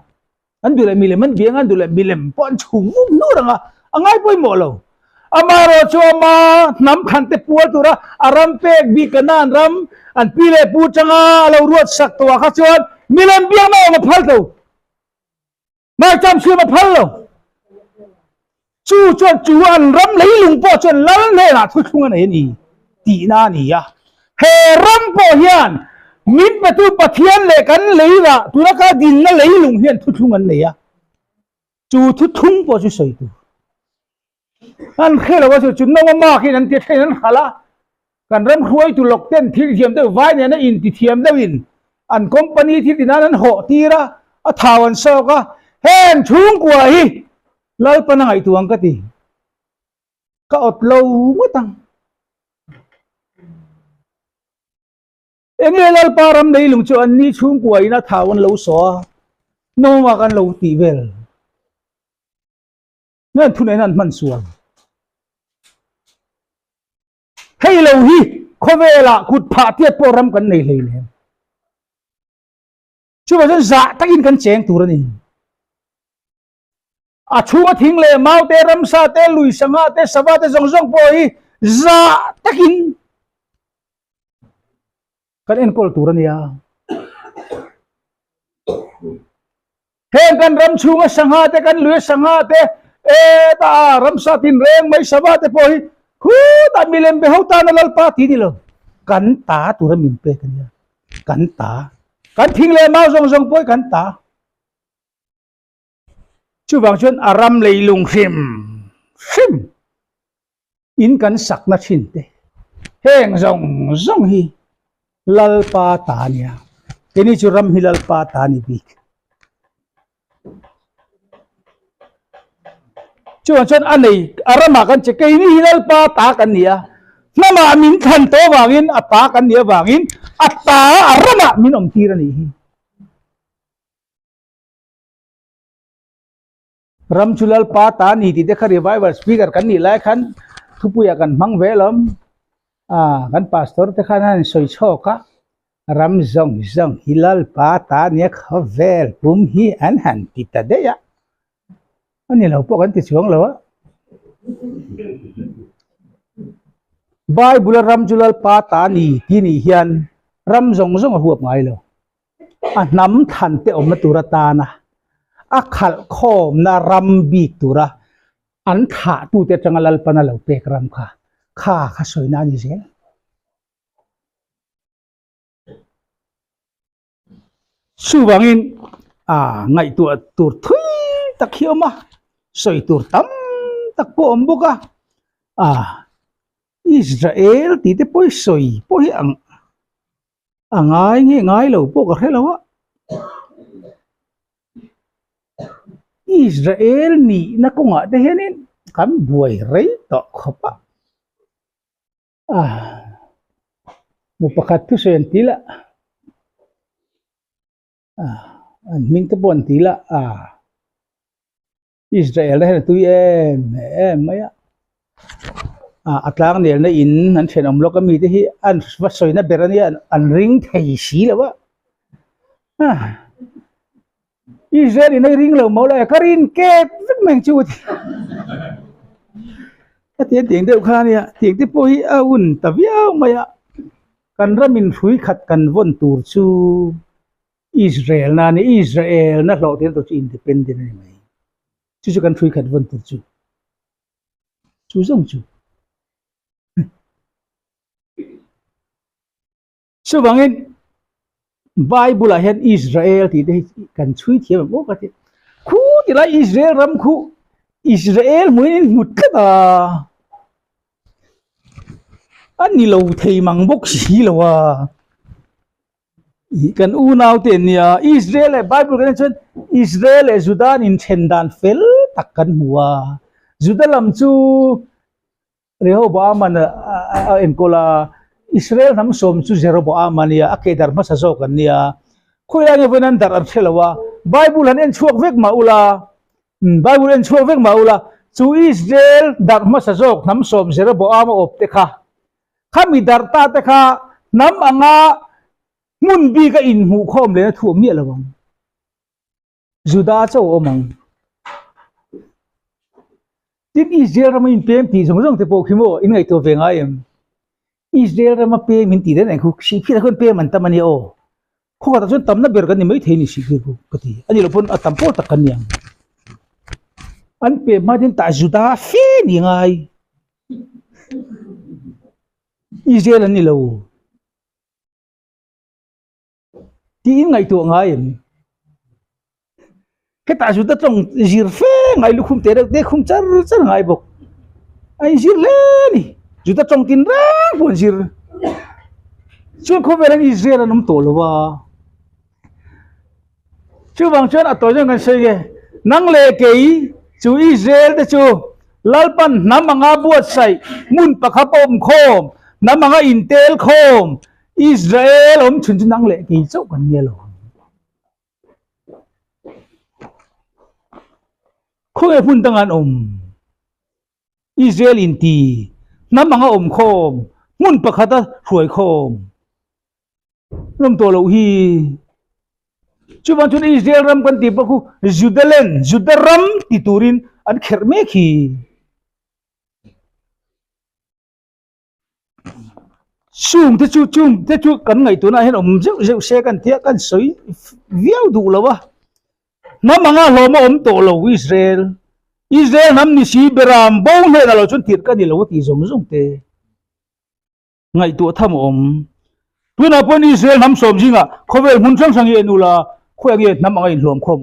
an du le mi le man biang an du le mi lem pon chung nu ranga angai poi mo lo amaro choma nam khan te pual tura aram pe bi kanan ram an pile pu changa lo ruat sak to kha chon mi lem biang ma phal to ma cham chu ma phal lo chu chon chu an ram lei lung po chon lal ne na thu thung an ni ti na ni ya he ram po hian mit patu pathian le kan lei ra tu la ka din na lei lung hian thu thung an nei ya chu thu thung po chu soi tu an khela wa chu no ma khi nan ti thein khala kan ram khuai tu lok ten thil thiam de vai ne na in ti thiam de win an company thil ti nan ho ti ra a thawan so ka hen chung kwa hi lal pa na ngai tuang ka ti ka ot lo matang enge lal param nei lung chu an ni chung kwa ina thawan lo so no ma kan lo ti vel nan thu nei nan man suang hei lo hi khovela khut pha tiat poram kan nei lei le chu ba za takin kan cheng tur ni a chunga thing le mau te ram sa te lui sanga te sawa te zong zong po hi za takin kan en kol tur ni ya hen kan ram chunga sanga te kan lui sanga te e ta ram sa tin reng mai sawa te po hi khu ta milem be ho ta na lal pa ti ni lo kan ta tur min pe kan ya kan ta kan thing le mau zong zong po kan ta chu bang chuan aram leilung hrim in kan sak na chin te heng zong zong hi lal pa ta nia kini chu ram hi lal pa ta ni bi chu bang chuan anei arama kan che kai ni lal pa ta kan nia nama min than to wangin ata kan nia wangin atta arama min om tir ani hi ram chulal pa ta ni ti dekha revival speaker kan ni lai khan thupuya kan mang velam kan pastor te khan han soi choka ram zong zong hilal pa ta ne khavel pum hi an han ti ta de ya ani lo po kan ti chuang lo Bible ram julal pa ta ni ti ni hian ram zong zong a huap ngai lo a nam than te om tura ta na a khal khom na ram bi tura an tha tu te changalal pana lo pek ram kha soina ni zel su wangin ngai tu tur thui tak hioma soi tur tam tak po omboka Israel ti te poi soi poi angai nge ngai lo po ka helo Israel ni na ko nga te henin kan buai rei to khopa mo pakat tu sen tila an ming te bon tila Israel na hen tu em maya atlang nel na in an chen om lo ka mi te hi an va soi na berani an ring thei si la wa Israel in ring lo mo la karin ke vek meng chu ti tieng de kha nia tieng te po hi un ta viao maya kan ramin hrui khat kan von tur chu Israel na ni Israel na lo te to independent ni mai chu kan hrui khat von tur chu zong chu so bangin Bible a hen Israel ti de kan chui thiam mo ka ti khu ti la Israel ram khu Israel muin mut ka ta ani lo thei mang bok si lo wa kan u naw te nia Israel e Bible kan chen Israel e Judan in chendan fel takkan huwa Judalam chu Rehoboam en kola Israel nam som chu Jeroboam ania akedar ma sa zo kan nia khoya nge venan dar ar thelawa Bible han en chuak vek ma ula Bible en chuak vek ma ula chu Israel dar ma sa zo nam som Jeroboam op te kha khami dar ta te kha nam anga mun bi ka in mu khom le na thu mi lawang Juda chaw omang tin Israel ma in pem ti zong zong te po khimo in ngai to venga em Israel ma pe min ti den khu si phi khon pe man tamani o khu ka chun tamna ber kan ni mai theini si ki ku kati ani lo pon atam po ta kan yang an pe ma din ta Juda fe ni ngai Israel ani lo ti in ngai to ngai em cái ta Juda trong jir fe ngai lu khum te de khum char ngai bok ai jir le ni Juda trong tin rang pun jir chuan kho veran Israel anum to lowa chu bang chuan a to jang kan sei ge nang le kei chu Israel te chu lalpan namanga buat sai mun pakha pom khom namanga intel khom Israel om chun nang le kei chau kan ne lo kho e phun tangan Israel inti namanga khom mun pakhata hruai khom ram to lo hi chuban chun Israel ram kan ti pa khu Judaram ti turin an kher me khi sung te chu kan ngai tu na hen zeu se kan tia kan soi viau du lawa namanga hloma to lo Israel nam ni si beram bong he na lo chun tir ka ni lo ti zong te ngai tu tham tuna pon Israel nam som jinga khovel mun sang ye nula khoyang ye nam angai hlom khom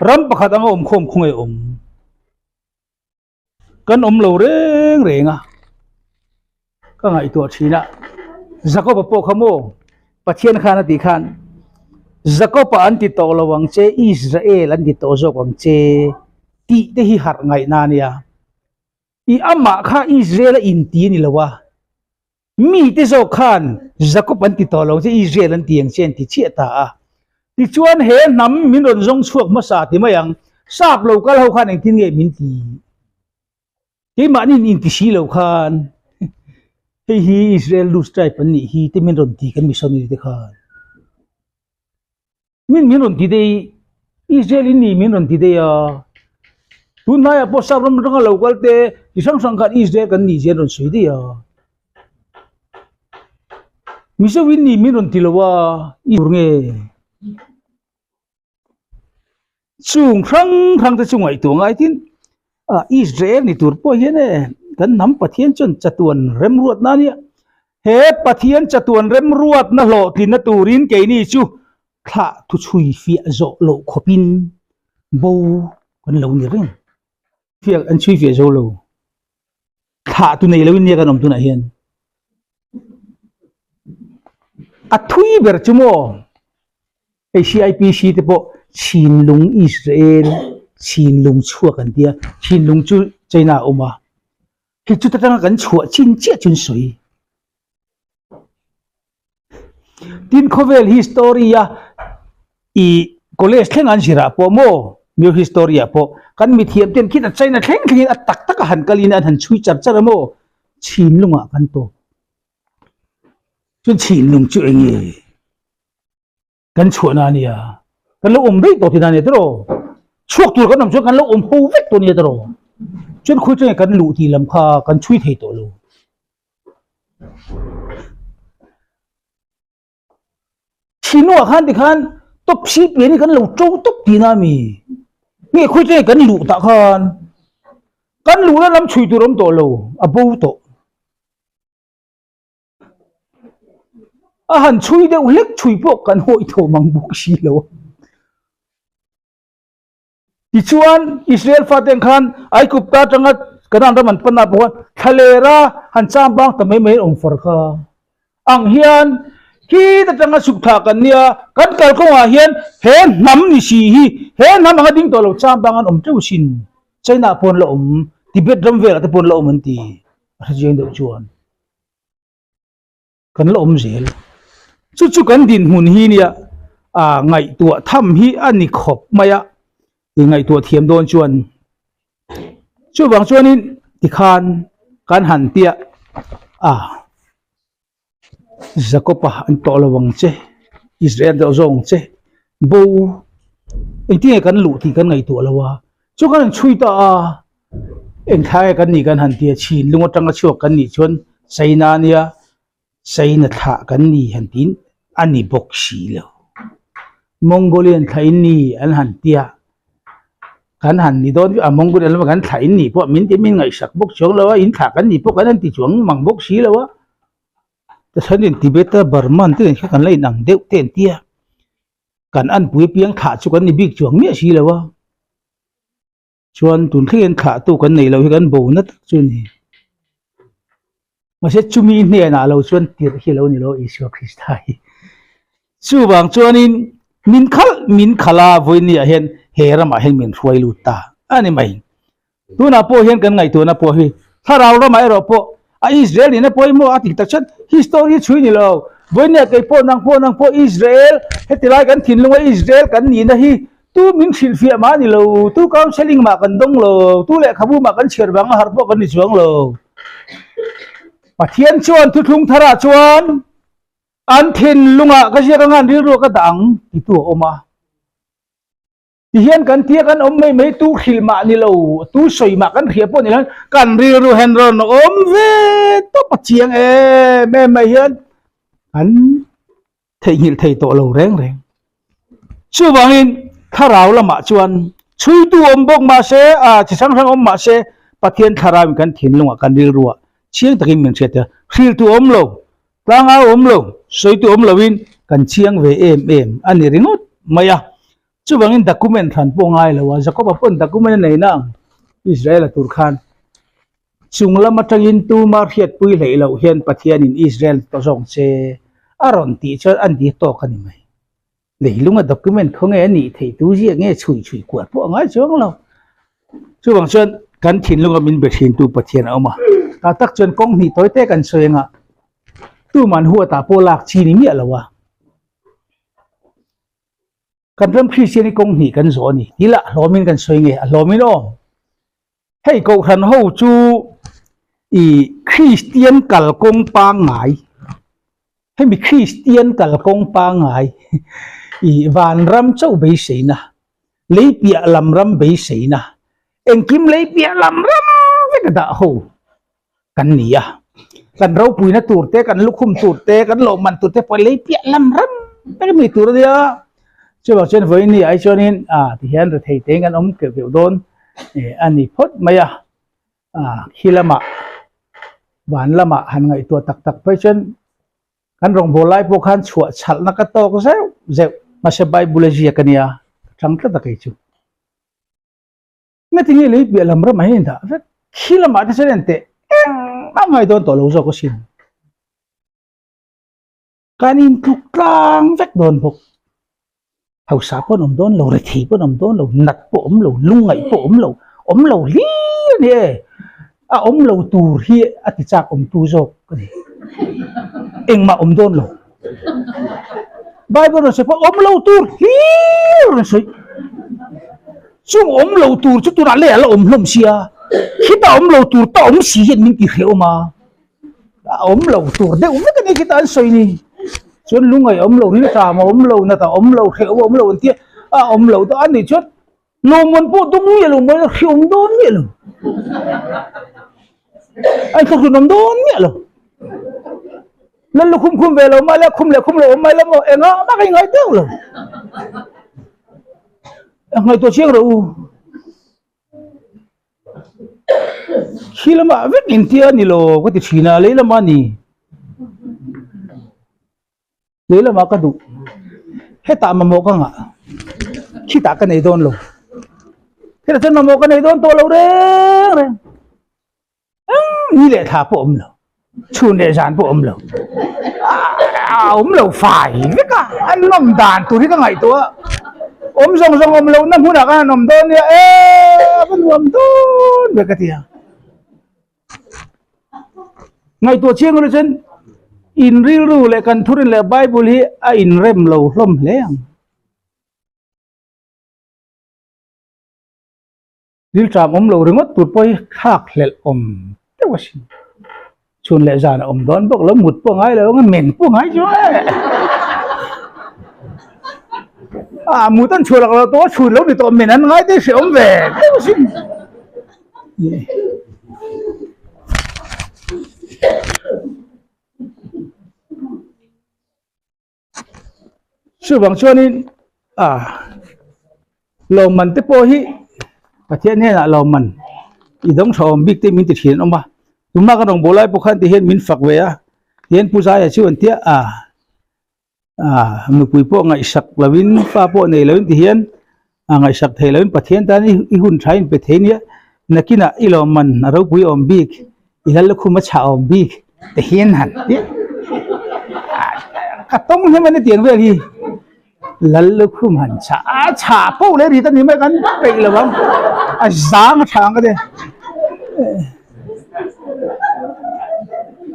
ram pakhat anga khom khungai kan lo renga ka ngai tu thina Jacob po khamo pathian khana ti khan Jacob anti to lawang che Israel anti to zo wang che ti te hi har ngai na nia I ama kha Israel in ti ni lawa mi te zo khan Jacob anti to lo che Israel an tiang chen ti che ta ti chuan he nam min ron zong chuak ma sa ti mayang sap lo kal ho khan ang tin nge min ti ti ma ni in ti si lo khan hi Israel lu stripe ani hi te min ron ti kan mission ni te khan min ron ti dei Israel ni min ron ti dei tu na ya po sa ram rang lo kal te ti sang khan Israel kan ni jen ron sui dei มิสวินนี่มิรุนติลว่าอีรุงเอจุงครั้งแต่จุงไอตัวไงที่อิสราเอลนี่ตัวพ่อเห็นเนี่ยกันนำปะเทียนจนจัตุนเร็มรวดนั่นเนี่ยเฮปะเทียนจัตุนเร็มรวดนั่นโหตินตูรินเกนี่จูข้าทุชุยเฟียโจโลขบินบูกันเหล่านี้เรื่องเฟียอันชุยเฟียโจโลข้าตัวไหนแล้วเนี่ยกันนำตัวไหนเห็นอัทุยเบอร์จุโมไอซีไอพีซีที่พอชินลุงอิสราเอลชินลุงชั่วกันเดียชินลุงจูใจน่าอมาที่จุดตั้งกันชั่วชินเจ้าจุนสวยดินโคเวลฮิสตอรียอีโคเลสเข่งอันสิระพอโมมิวฮิสตอรียพอกันมีเทียมเต็มคิดใจน่าเข่งอัตักหันกะลินอันหันช่วยจับจระโมชินลุงอ่ะกันโตจนชินลุงจูเองกันชั่วนานี่อ่ะกันเราได้ตัวที่นั่นเนี่ยตลอดช่วงตัวกันนำช่วงกันเราหูเวกตัวนี้ตลอดจนคุยกันหลุดที่ลำคากันช่วยเทตัวเราชิโน่ขันที่ขันตบชีเปลี่ยนกันหลุดโจ้ตบที่นั่นมีคุยกันหลุดตะกันหลุดแล้วลำช่วยตัวเราตัวเราอ่ะบูโตอาหารช่วยเดียวเล็กช่วยพวกกันห้อยโถมังบุกชีแล้วดิชวนอิสราเอลฟาเตนขันไอคุปตาจังหวัดกันนั่นมันปนับวันทะเลระหันจามบังแต่ไม่องฟอร์กาอังเฮียนที่จังหวัดสุขทากันเนี่ยกันเกิดขึ้นว่าเฮียนเห็นน้ำนิชีฮีเห็นน้ำมันดิ้งตัวเราจามบังอันเจ้าชินใช่น่าพลละที่เบ็ดรำเวลที่พลละมันตีอะไรจะยังเดือดชวนกันละเสียสุดกันดินหุ่นฮีเนี่ยไงตัวทำฮีอันนี้ขบมาอะยังไงตัวเทียมโดนชวนช่วยบางช่วงนี้ที่คานการหันเตียจะก็ปะอันโตระวังเจอิสราเอลเดาจงเจบูไอ้ที่กันหลุดที่กันไงตัวละวะช่วงกันช่วยตาเอ็นท้ายกันนี่กันหันเตียชีนลุงจังก็ช่วยกันนี่ชวนไซนาเนี่ยไซนัทะกันนี่หันตินอันนี้บกชีแล้วมองโกเลียนไทยนี่อันหันเตียกันหันนี่โดนมองโกเลียนแล้วกันไทยนี่พวกมินที่มินไงสักบกช่วงแล้วว่าอินถากันนี่พวกกันนั่นที่ช่วงมังบกชีแล้ววะแต่ฉันเห็นทิเบตบาร์มันที่เห็นแค่กันไล่หนังเด็กเต้นเตี้ยกันอันปุยเพียงขาดช่วงนี้บิ๊กช่วงเมียชีแล้ววะชวนตุนเทียนขาตู้กันในเราให้กันโบนัดช่วงนี้มาเช็ดจุมีเนี่ยนะเราชวนตีร์ที่เรานี่เราอิสวาคริสต์ไทยสู้บางชวนนี้มินขลาวันนี้เห็นเฮรามาเห็นมินรวยลุตตาอันนี้ไม่ตัวน่ะพอเห็นกันไงตัวน่ะพอเห็นถ้าเราไม่เราพออิสราเอลนี่นะพออีโมอาทิตย์ตัดชันฮิสตอรีช่วยนี่เราวันนี้ไอ้พอนังพออิสราเอลเฮติลายกันทิ้งลงไว้อิสราเอลกันนี่นะฮีตู้มินฟิลฟิอามานี่เราตู้เขาเชลิงมากันดงเราตู้เล็กขบูมากันเชื่อบังฮาร์ปกันนี่ช่วงเราปะเทียนชวนทุกทุงทาราชวนอันทิ้งลุงอ่ะก็เชื่อกันงานที่รู้ก็ดังที่ตัวออกมาที่เห็นกันเทียกันไม่ตู้ขิลมานี่เราตู้สวยมากันเขียบพวกนี้นั้นกันเรียรู้เห็นรอนเวตัวปัจเจียงแม่ไม่เห็นอันเทียนเทียตัวเราแรงช่วยบางอินถ้าเราละมาชวนช่วยตัวบอกมาเสที่ช่างมาเสปะเทียนทารามีกันทิ้งลุงอ่ะกันเรียรู้เชียงตะกี้เหมือนเช่นเดียวขิลตัวเราตั้งเอาเราสวยตัวเราวินกันเชียงเวอันนี้เรื่องไม่อะช่วงนี้ด็อกิเมนต์ทันพวงไงเลยว่าจะก็บอกว่าด็อกิเมนต์ไหนนะอิสราเอลตุรกันช่วงละมาจากอินตูมาเรียดปุยเลยเราเห็นประเทศอิสราเอลตัวสองเชอารอนตีเชอันดีโตกันนี่ไหมเลยลุงด็อกิเมนต์เขาไงนี่ที่ตัวเจียงไงช่วยกวดพวกไงช่วงเราช่วงช่วงกันทิ้งลุงก็มินไปทิ้งตัวประเทศเอามาถ้าตักจนกองนี่ตัวเตะกันสวยงะตัวมันหัวตาโปลักชีนี่มีอะไรวะกันเริ่มคริสเตียนกงหนีกันโซนี่นี่ละล้อมินกันสวยไงล้อมินอ้อให้กูขันหูจูคริสเตียนกัลกงปางไงให้มีคริสเตียนกัลกงปางไงวันรำเจ้าเบสนะเลยเปียลำรำเบสนะเอ็งคิมเลยเปียลำรำไม่กระดาหูกันนี่อะ กันเราปุยนะตูดเตกันลูกคุมตูดเตกันโลมันตูดเตปเลยเปียลำรัมไม่มีตูดเดียวช่วยบอกเช่นวันนี้ไอ้ช่วงนี้ที่เห็นเราเตะกันเกี่ยวโดนอันนี้พดมาขี้ละมะหวานละมะหันไงตัวตักไปเช่นกันรองโบไลพวกขันชัวฉัลนักโตก็เซลมาสบายบุลจีกันเนี่ยจังตะกี้จูไม่ทิ้งเลยเปียลำรัมไม่เห็นท่าขี้ละมะที่เช่นเตะไม่ไงโดนตัวเราจะก็ชินการอินทุกครั้งโดนพวกเขาสาปนโดนเราเรทีปนโดนเราหนักปมเราลุงไงปมเราลี้เนี่ยเราตูที่อธิจักตูโจก็ดีเอ็งมาโดนเราไบเบิลเราเฉพาะเราตูลี้เราสิช่วงเราตูชุดตัวนั้นเลยเราลมเสียคิดว่าเราตูต่อสีเห็นมันกี่เขียวมาเราตูเดี๋ยวไม่กันนี่คิดอันสวยนี่ส่วนลุงไงเรานี่ตามเราหน้าตาเราเขียวเราอันที่เราตัวอันนี้ชุดลมมันพูดตรงนี้ลมมันเขียวโดนเนี่ยเลยไอ้คนโดนเนี่ยเลยแล้วเราคุมเวลามาแล้วคุมเรามาแล้วเอ็งมาไงเดียวเลยไงตัวเชี่ยเราขี้ละมาเวกอินเดียนี่โลก็ติดชีนาเลยละมานี่เลยละมาก็ดูให้ตามมาโมกังขี้ตากันในโดนโลให้เราจะมาโมกันในโดนตัวเราเร่งนี่แหละท่าผมโลชูนเดชานผมโลเราฝ่ายนี่ก็อันน้ำด่านตัวนี้ก็ไงตัวส่งเรานั่งพูดอะไรกันน้ำโดนเนี่ยเป็นน้ำโดนเบกเตียไงตัวเชี่ยงเราเช่นอินริรูเลยกันทุเรศเลยไบเบิลฮีอินเร็มเราล้มเลี้ยงดิลจามเราเรื่องว่าตัวไปหักเล็ดเท่าสิชวนเลี้ยจานโดนบอกแล้วหมุดพวกไงแล้วงั้นเหม็นพวกไงช่วยหมุดต้นชวนเราตัวชวนแล้วดิตัวเหม็นนั้นไงที่เสียแหวนเท่าสิช่วงบางช่วงนี้เรามันเตปโอฮีประเทศนี้นะเรามันอีดงชมบิ๊กที่มินติดเห็นออกมาตุ่มมากันตรงโบราณพวกขันที่เห็นมินฝักเวียเห็นผู้ชายชื่อวันเทียมือปุยพวกไงสักลวินฟ้าพวกในลวินที่เห็นไงสักเทลวินประเทศตอนนี้อีหุ่นใช้ประเทศนี้นักกินอีเรามันเราปุยอมบิ๊กอีแล้วลูกคุมาชาอมบิ๊กแต่เห็นหันเนี่ยก็ต้องให้มันได้เตียงเวลีแล้วลูกคุมหันชาพวกเลยดีตอนนี้ไม่กันไปเลยบ้างจางช่างกันเลย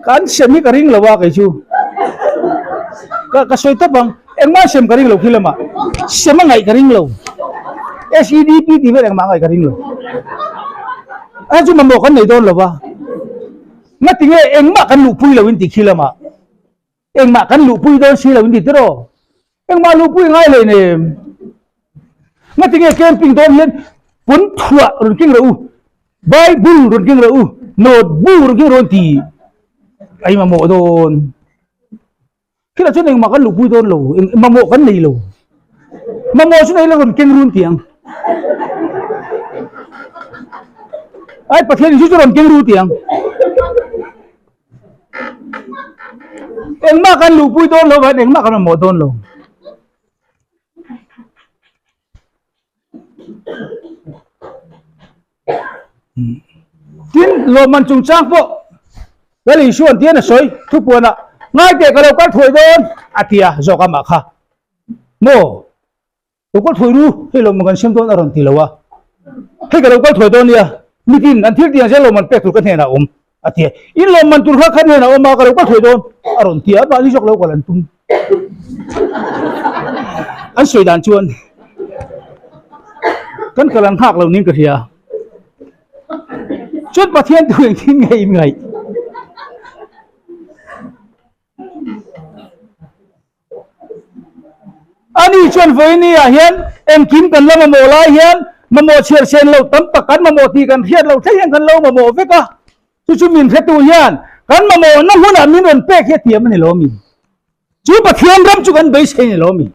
กันเสียมีกระริ่งหรือว่าไอ้ชูก็สวยตั้งบังเอ็งมาเสียมกระริ่งหรือขี้ละมาเสียมไงกระริ่งหรือ SDP ที่เป็นเอ็งมาไงกระริ่งหรือจูมันบอกกันไหนโดนหรือว่างั้นถึงเอ็งมากันลูกปุยหรือวินติขี้ละมาเอ็งมากันลูกปุยโดนสีหรือวินติตรอเอ็งมาลูกปุยง่ายเลยเนี่ยงั้นถึงเกมปิ้งโดนเห็นผลถั่วรุ่นกิ้งเราใบบูรุ่นกิ้งเราโนดบูรุ่นกิ้งเราตีไอ้มาโมโดนที่เราช่วยเองมากันลูกปุยโดนเราเองมาโมกันนี่เรามาโมช่วยเรารุ่นกิ้งรุ่นเตียงไอ้ประเทศนี้ช่วยรุ่นกิ้งรุ่นเตียงเองมากันลูกปุยโดนเราเองมากันมาโมโดนเราทีนโลมันจุงจ้างพวกแล้วอีส่วนที่น่ะสวยทุกปวน่ะง่ายเด็กเราก็ถอยโดนอาทิตย์จอกมาค่ะโม่เราก็ถอยรู้ให้เรามันกันเชื่อมต้นอารมณ์ที่เราวะให้เราก็ถอยโดนเนี่ยมีทีนอันที่เดียวใช่เรามันเป็กถูกกันเห็นนะอาทิตย์อินเรามันตุลากันเห็นนะมาเราก็ถอยโดนอารมณ์ที่บ้านนี้จอกเราก็ลันตุ้มอันสวยด่านชวนกันกำลังหักเรานี่ก็เทียชุดประเทศตัวเองที่ไงอันนี้ชวนไฟนี่เห็นเอ็มกินกันแล้วมาโมลายเห็นมาโมเชียร์เชนเราตั้มตะกันมาโมตีกันเทียนเราใช้ยังกันเรามาโมเฟกะชุดมินเทตัวเห็น กันมาโมนั่งหัวหน้ามินรนเป๊กแค่เทียมมันนี่ล้อมีจูปะเทียมรำจูกันเบสให้นี่ล้อมี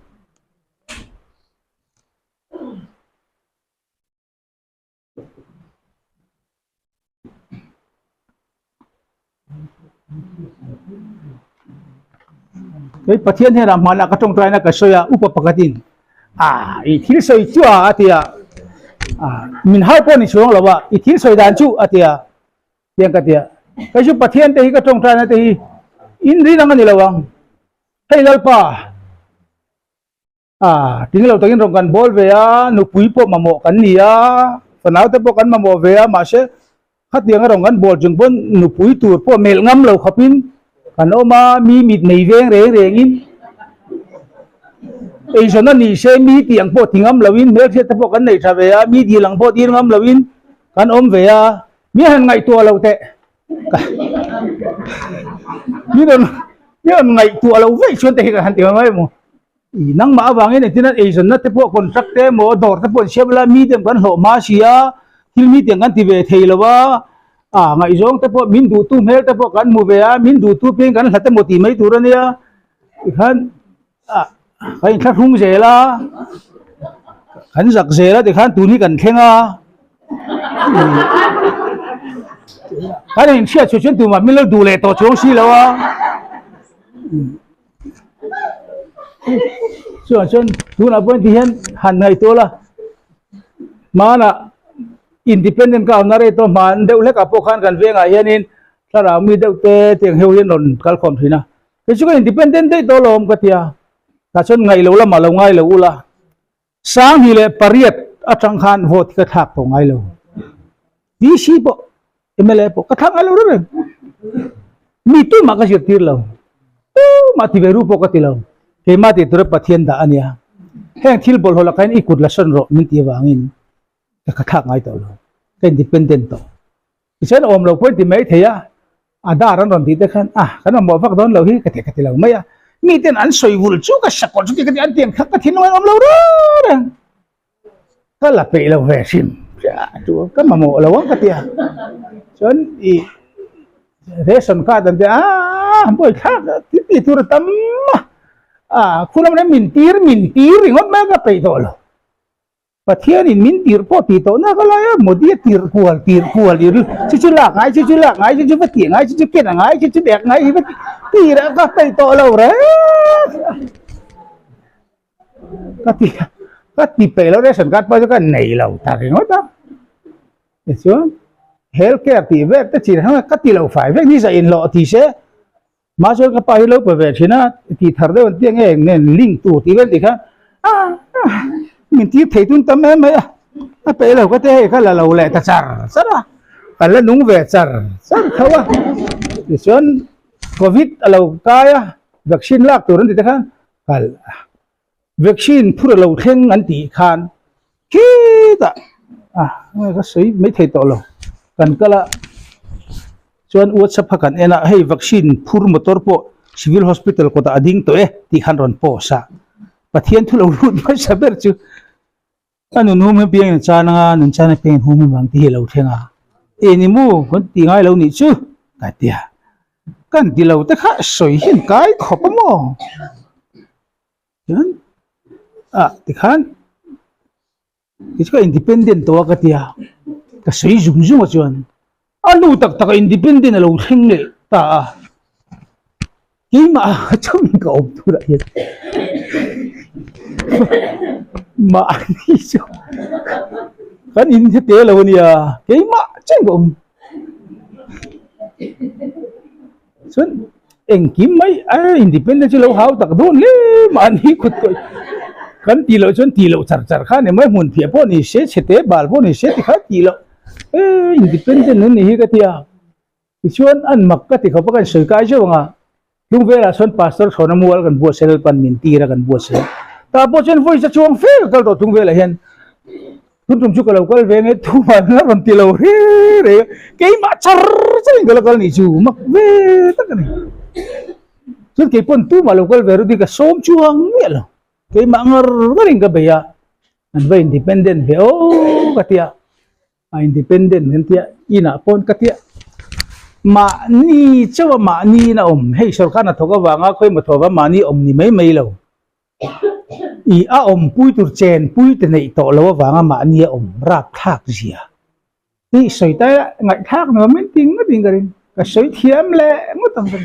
เฮ้ยประเทศเนี่ยเรามาแล้วก็ต้องใจนะก็ช่วยอุปปกตินอีที่ช่วยชั่วอาทิตย์มินหายปนิช่วงเราว่าอีที่ช่วยดันชูอาทิตย์เตียงกันเตียก็ช่วยประเทศที่ก็ต้องใจนะที่อินรีนั่งกันนี่ละวังให้เราป่าทีนี้เราต้องยินตรงกันบอลเวียนุปุยพวกมาโมกันนี่สนาวแต่พวกกันมาโมเวียมาเช่ขัดเตียงกันตรงกันบอลจึงบนนุปุยตัวพวกเมลงำเราขับพินกันออกมามีมิดในเวงเรงอินไอ้ส่วนนั้นนี่เช่มีเตียงพวกทิ้งงำเราวินเมื่อเช่แต่พวกกันในชาเวียมีดีหลังพวกดีงำเราวินกันอมเวียมีหันไงตัวเราเตะมีโดนไงตัวเราไม่ชวนเตะกันหันเตียงไม่หมดนั่งมาบางอย่างที่นั่นไอ้ส่วนนั้นแต่พวกคนสักเตะหมดดอร์แต่พวกเชฟละมีเตียงกันหล่อมาเสียที่มีเตียงกันที่เวทีแล้วว่าไงจงแต่พวกมินดูตู้เมลแต่พวกกันมูเวียมินดูตู้เพียงกันแต่หมดที่ไม่ตัวเนี่ยอีกขันใครขัดหุ่งเสละขันสักเสละแต่ขันตัวนี้กันเข่งขันเห็นเชื่อชวนตัวมาไม่เลิกดูเลยตัวช่วงสีแล้วส่วนตัวนับเป็นที่เห็นหันในตัวละมาน่ะอินดิเพนเดนต์ก็เอาหน้าเรตัวมันเดี๋ยวเล็กกับพวกขันกันเวียงไอ้ยันนินถ้าเรามีเดี๋ยวเตะเตียงเฮลยันนนกัลคอมทีนะคือช่วยอินดิเพนเดนต์ได้ตัวลมก็เตียถ้าชนไงเราละมาเราไงเราอุละสร้างฮิเลปริยัตอัตรังคันโหดกระทักตรงไงเราดีชีพเอเมเลปกระทักไงเราเรื่องมีตู้มากระเจิดตีเรามาที่เวรูปกติเราเฮมาติตัวประเทียนด่าอันเนี้ยแห้งทิลบอลหัวละกันอีกุดละชนโรมินตีวางินกระทักไงตัวเราเป็นดิเพนเดนต์ตัวฉันอมเราพูดที่ไม่เทียดารันรอนที่เด็กขันขันมาบอกว่าโดนเราฮีกระเทกระเทเราไม่มีแต่อันสวยวุ่นจู่ก็สักคนที่กระเทอันเตียงขักกระเทนน้อยอมเราเรื่องก็ละไปเราเวชิมจ้าจู่ก็มาโมเราว่ากระเทียฉันอีเรชันการ์ดอันเดียบ่อยขักที่ตัวตั้มคุณมันมินตีร์ริงอดแม่ก็ไปตัวเราประเทศนี้มินตีร์พอตีตัวน่าก็เลยโมดีตีร์ควอลอยู่ชิลากไงชิลากไงชิปตีไงชิเกนไงชิเด็กไงตีร์ก็ไปตัวเราเลยก็ตีไปแล้วเรชันการ์ดไปก็ไหนเราตาเองว่าตาเดี๋ยวเฮลท์แคร์ตีเวทแต่จีนเขาก็ตีเราฝ่ายเวทนี่จะอินโลตีเช่มาช่วยกับไปเราไปเวทชินะตีทาร์เดวันที่ยังไงเนี่ยลิงตัวตีเวทอีกฮะมินที่เทตุนตั้มไหมไปเราก็เทก็เราแหละแต่จาร์ซะนะกันแล้วนุ่งเวทจาร์เขาว่าส่วนโควิดเรากายวัคซีนลากตัวนั้นติดกันกันวัคซีนพูดเราเท่งอันตีขานคิดก็สวยไม่เทตัวเรากันก็ละส่วนอวดสัพกันให้วัคซีนพูดมาตัวพอซิวิลฮอสพิทอลก็ตาดิ้งตัวที่ขันรอนโพสะประเทศทุเรารู้ไม่ใช่เบอร์จูอันนู้นไม่เพียงจานังจานเพียงหูไม่บางที่เราเท่งนี่มูคนที่ไงเราหนิจูกันเดียกันที่เราแต่ข้าสวยเห็นกายขอบมั้งที่ขันที่ก็อินดิเพนเดนต์ตัวกันเดียก็สวยจุ่มว่าจวนอันนู้นตักอินดิเพนเดนต์เราเท่งเลยตากี่มาจะมีก็อบตัวอะไรมาอันนี้จ้ะกันอินที่เตะเราเนี่ยกี่มาเจ้าก็ส่วนเอ็งกี่ไม่อินดิเพนเดนต์เราหาตักโดนเลยมาอันนี้คุดก็กันตีเราส่วนตีเราจัดข้าเนี่ยไม่หุ่นเพียบพวกนี้เสียเตะบอลพวกนี้เสียที่ข้าตีเราอินดิเพนเดนต์นี่ก็ที่ส่วนอันมักก็ที่เขาประกันสื่อการใช่ไหมลุงเวลาส่วนพาสเตอร์เขาหน้ามัวกันบัวเซลปันมินตีระกันบัวเซลแต่พอฉันพูดจะช่วงเฟลก็ตัวลุงเวลาเห็นคุณตุ้มชุกเราก็เลยเวงทุกวันนั้นตีเราเรื่อยๆกี่มาชาร์สิ่งก็เรานี่จูมักเวตั้งกันนี่ส่วนกี่ปนตู้มาเราก็เลยเวรุดีกับส้มช่วงเวลากี่มาเงาก็ริงกับเบียอันว่าอินดิเพนเดนต์เฮ้ยกัตยาอินดิเพนเดนต์กันที่อินาปนกัตยา มานี่เจ้ามานี่นะให้สุรคานะทกวางค่อยมาทว่ามานี่นี่ไม่เราอีปุ้ยตุเจนปุ้ยแต่ในโตแล้ววางมานี่รักทักเสียนี่สวยแต่ไงทักนะไม่ติงกันก็สวยเทียมแหละไม่ต้องกัน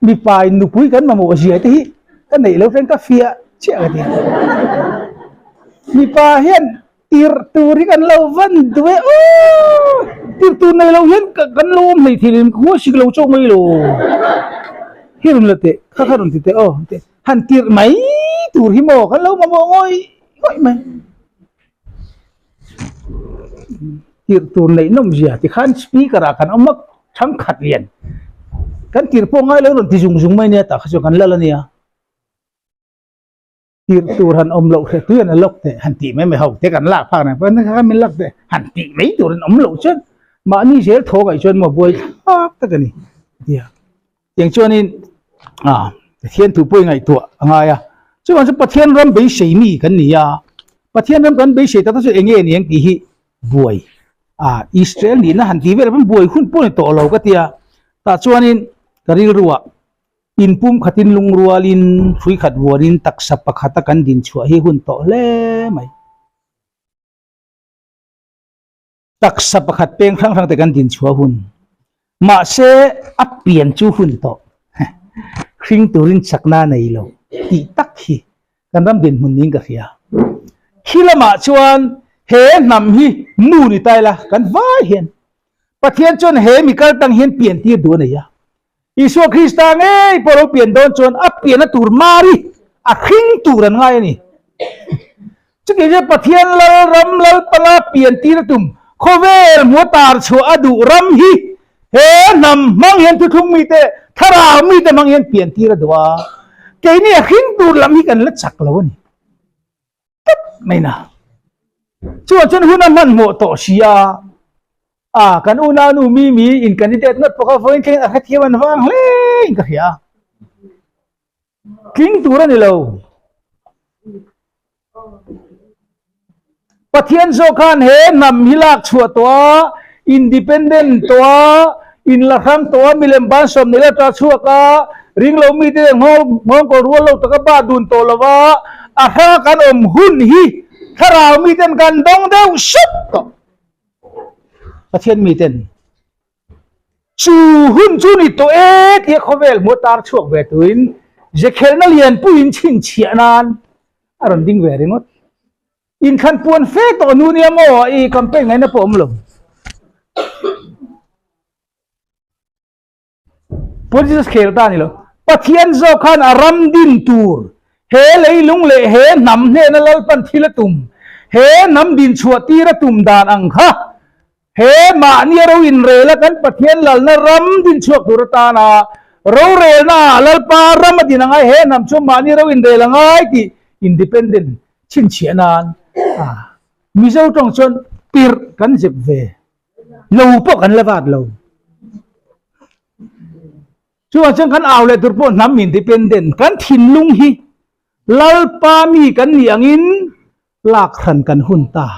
มีไฟนุปุยกันมาโมเสียที่กันไหนแล้วเป็นกาแฟเชื่อกันดิมีไฟเห็นตีร์ตูริกันเราวันด้วยโอ้ตีร์ตูในเราเห็นกันลมในที่นี้หัวสิกเราโจไม่รู้เห็นเลยเตะข้าข้ารุ่นเตะเตะหันตีร์ไหมตูริโมกันเรามาโมง่อยไหมตีร์ตูในน้ำเสียที่ขันสปีกระกันเอามาช่างขัดเรียนกันตีร์พวกง่ายแล้วรุ่นที่จุงไม่เนี่ยแต่เขาจะกันเล่นเนี่ยตีร์ตูหันเราเสียนั่นล็อกเตะหันตีไม่เขาเตะกันลากพักนะเพราะนั่นเขาไม่ล็อกเตะหันตีไม่ตูรันเราชนมานี่เสียโถกันชนมาบ่อยตะกันนี่เดียวอย่างชวนนี่เทียนถูกป่วยไงตัวไงชวนจะประเทศรำไปเสียมีกันนี่ประเทศรำกันไปเสียแต่ถ้าจะเองเนี่ยตีฮีบ่อยอิสราเอลนี่นะหันตีเวลามันบ่อยคุณป่วยตัวเราก็เตียแต่ชวนนี่กริลรัวอินปุ่มขัดินลุงรัวลินฟุยขัดวัวลินตักสับปะขัดกันดินชัวให้หุ่นโตเล่ไหมตักสับปะขัดเป้งครั้งแต่กันดินชัวหุ่นมาเสอับเปลี่ยนจูหุ่นโตคริงตุรินสักนาในโลตีตักฮีกันรำดินหุ่นนิ่งกับเฮียฮิละมาชวนเฮนำฮีมูนิตายละกันว่าเห็นประเทศจนเฮมีการตั้งเห็นเปลี่ยนที่ดูเนี่ย อิสุคริสต์ไงพอเราเปลี่ยนโดนจนเปลี่ยนตูร์มารีขิงตูรันไงนี่จะเกิดจะประเทศละรำละปลาเปลี่ยนตีระตุ่มโคเวลมัวตาชัวอดูรำฮีเฮนำมังเห็นทุกมีแต่ถ้าเรามีแต่มังเห็นเปลี่ยนตีระดัวแกนี่ขิงตูร์ลำฮีกันละจักแล้วนี่ไม่น่าชัวจนหุ่นมันโมโตเชียกันอุณาหภูมิมีอินกันที่เด็ดนัดพวกเขาฟังเพลงอาทิตย์วันว่างเล่นกันเหี้ยคิงตัวนั้นนี่เราประเทศโซกันเห็นนำฮิลักชัวตัวอินดิเพนเดนต์ตัวอินละครั้งตัวมิเลมบันสมนี่แหละตัวชัวก็ริงเรามีแต่มองก็รู้เราตะกบ้าดุนตัวละว่าข้ากันหุ่นฮีถ้าเรามีแต่กันดงเดาชุบก็ประเทศมีเต็นจูหุ่นจูนี่ตัวที่เขาเวลมัวตาช่วงเวตุอินจะเคลนัลยันผู้อินชินเชียนานอารมณ์ดิ้งเวริงอดอินขันปวนเฟตัวนู้นยังโม่อีคัมเปญไงนะผมลงพอที่จะเคลตานี่ลงประเทศโซคันอารมณ์ดินตูร์เฮเลยลุงเล่เฮนำเฮนั่นลปันทีละตุ่มเฮนำดินชัวตีละตุ่มดานอังค่ะเฮมานี่เราอินเรลกันประเทศลัลนรำดินชัวตุรตานาเราเรน่าลัลปารำมาดินังไงเฮนำชัวมานี่เราอินเรลังไงที่อินดิเพนเดนต์ชินเชียนานมิเจ้าตรงชนปีร์กันเจ็บเวเราพวกกันละบาดเราชัวจังกันเอาเลยตัวพวกน้ำอินดิเพนเดนต์กันถิ่นลุงฮีลัลปามีกันอย่างอินลากขันกันหุ่นตา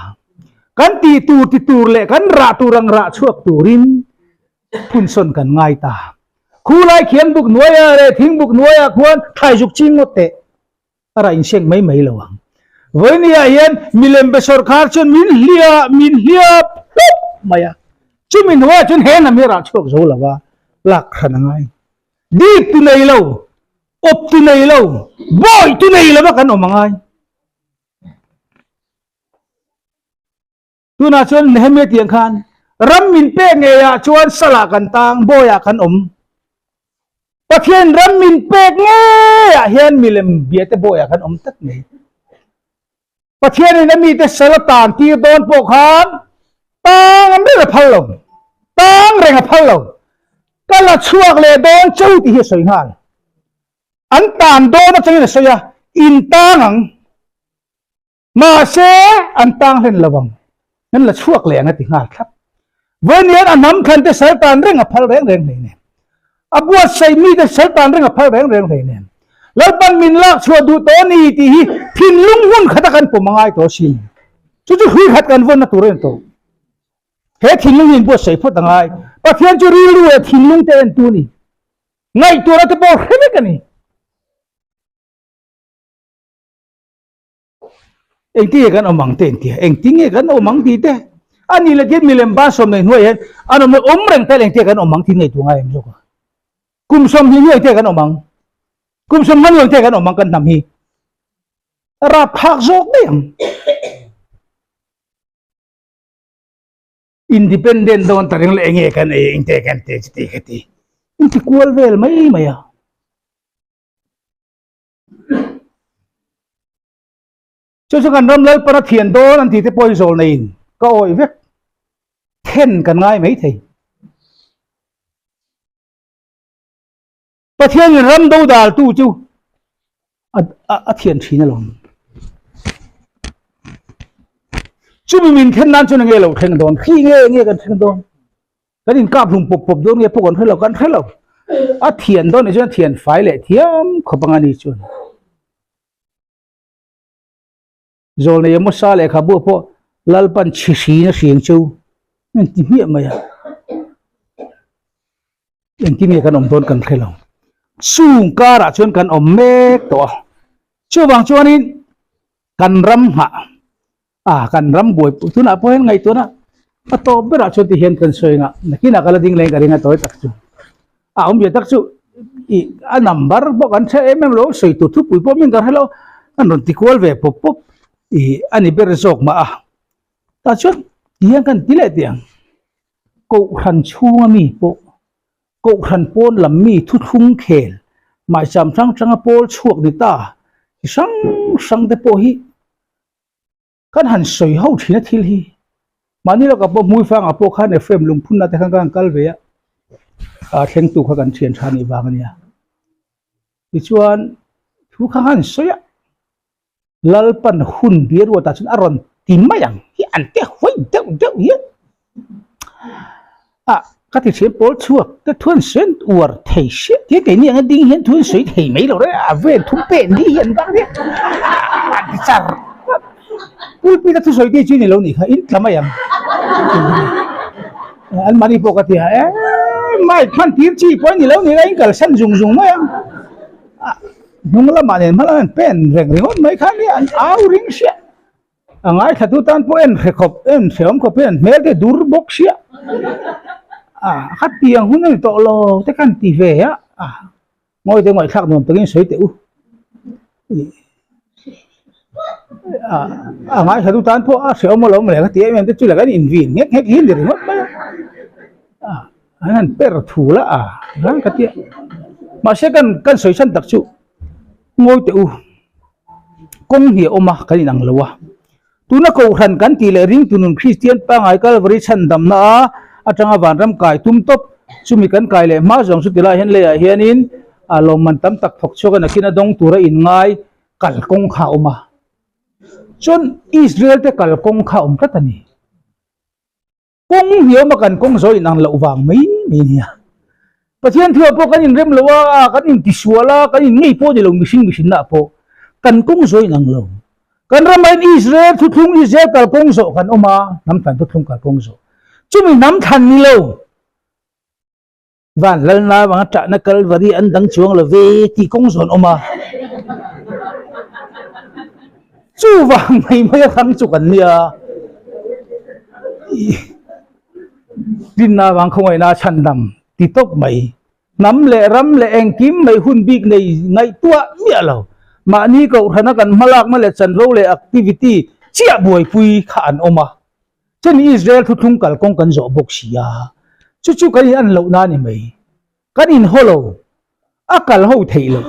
กันตีตูร์เละกันระตูรังระชวกตูรินพุ่นสนกันง่ายตาคู่ไล่เขียนบุกหน่วยอะไรทิ้งบุกหน่วยควรไทยจุกจิงหมดเตะอะไรอินเชงไม่ระวังวันนี้เห็นมิเลมเบสอร์คาร์จนมินเลียปุ๊บมา呀จุมินว่าจนเห็นนะมีระชวกโซลว่าลากขันง่ายดีตุนัยเล่าอบตุนัยเล่าบ่อยตุนัยเล่ากันออกมาง่ายตัวน่าชวนเฮมิเตียงคันรำมินเป้เงียชวนสละกันตังโบยากันประเทศรำมินเป้เงียเห็นมิเลมเบียตโบยากันตักนี่ประเทศนี้มีแต่สละตานที่โดนปกหันตังไม่ได้พัลลงตังเร่งพัลลงก็ละช่วงเลยโดนเจ้าที่สวยงามอันตานโดนจะยังสวยอินตังมาเสอันตังเห็นระวังนั่นละช่วงแรงนะติงาครับวันนี้อันน้ำคันจะเสตานเร่งพัลแรงเลยเนี่ยบัวใส่มีแต่เสตานเร่งพัลแรงเลยเนี่ยแล้วปันมินลักชัวดูตัวนี้ที่พินลุงหุ่นขัดกันปุ่มง่ายตัวชิน chú chú huy khátกันวนนะตัวเรื่องตัวเฮ้ทิ้งลุงยินบัวใส่พุทธังไงปะเทียนจูรีรู้ว่าทิ้งลุงเต้นตัวนี่ไงตัวเราจะบอกให้ไหมกันนี่เอ็งที่กันเอามังเต้นที่เอ็งทิ้งกันเอามังตีเต้อันนี้ละเจ็ดมิลเลนบ้าสมในหน่วยเห็นอันนั้นมันแรงแต่เอ็งที่กันเอามังที่ไหนตัวไงมั้งจ๊กกุมสมที่หน่วยที่กันเอามังกุมสมมันหน่วยที่กันเอามังกันทำฮีรับพักโจกได้ยัง independent doon taring lenge kan inte kan te kati inti kual vel mai maya cho kan ram lal para thian don an ti te poi zol nei ka oi vek then kan ngai mai thei pathian ram do dal tu chu a thian thina lom chú mình khen nan cho nên nghe lâu khen đòn khi ngheกันkhen đòn cái đình cáp lùng pop đòn nghe pop còn thấy lâuกันthấy lâu à thiền đòn này cho thiền phải lệ thiam khó bằng anh đi chun rồi này một sao lệ khá bùa po lalpan chi xí nó xiềng châu nên tìm hiểu mày à nên tìm hiểu cái ông đòn cần thấy lâu sung ca ra chun cần ông mẹ to chú bằng cho nên cần ram hạ kan ram boy tu na po hen ngai tu na ato bera choti hen kan soinga nakina kala ding leng karinga toy tak chu ye tak chu I a number bo kan che em lo soi tu thu pui po min kan hello an ron ti kwal ve pop pop ani ber jok ma ta chu hiang kan ti le tiang ko khan chunga mi po ko khan pon lam mi thu thung khel mai cham chang chang pol chuak ni ta sang sang de po hi kan han soi ho thina thil hi mani la ka po mui fang apo khan fm lung phun na te khang kang kal ve a thleng tu kha kan thian thani wang ania ti chuan thu khang han soya lalpan hun biar wa ta chun aron timayang hi an te hoi deu hi ka ti che pol chuak ta thun sen uar thei she ti ke ni ang ding hian thun soi thei mai lo re a ven thu pe ni hian bang ni ti char pulpi na tu soi ti chin lo ni kha in tlamay ang an mari po ka ti ha mai phan tir chi po ni lo ni la in kal san jung mai ang nung la manen malan pen reng ringon mai khan ni an au ring sia angai thatu tan po en khop en seom ko pen mel ke dur bok sia khat tiang hun ni to lo te kan ti ve ya ngoi te ngoi thak nom tengin soi te u ngai thatu tan po seom mo lo me ka ti em te chu la kan in vin ngek ngek hin dir ngot mai an per thula ran ka ti ma se kan soi san tak chu ngoi te u kong hi oma kan inang lawa tuna ko khan kan ti le ring tunun christian pa ngai calvary chan dam na atanga van ram kai tum top chumi kan kai le ma jong su tila hen le hian in alom man tam tak thok choka na kina dong tura in ngai kal kong kha oma chon israel te kal kong kha ta tani kong hi oma kan kong zo in ang lawang mai nia pathian thua po kan in rem lawa kan in tiswala kan in ngei po ni lo mishing na po kan kong zo in ang lo kan ramain israel thu thung israel kal kong zo kan oma nam tan thu thung kal kong zo chumi nam than ni lo van lal na wang ta na calvary an dang chuang lo ve ti kong zon oma chu wang mai khang chu kan nia din na wang khoi na chan dam ti top mai nam le ram le eng kim mai hun big nei ngai tua mia lo ma ni ko thana kan malak ma le chan ro le activity chia buai pui khan oma chen israel thu thung kal kong kan zo bok sia chu kan an lo na ni mai kan in holo akal ho theilo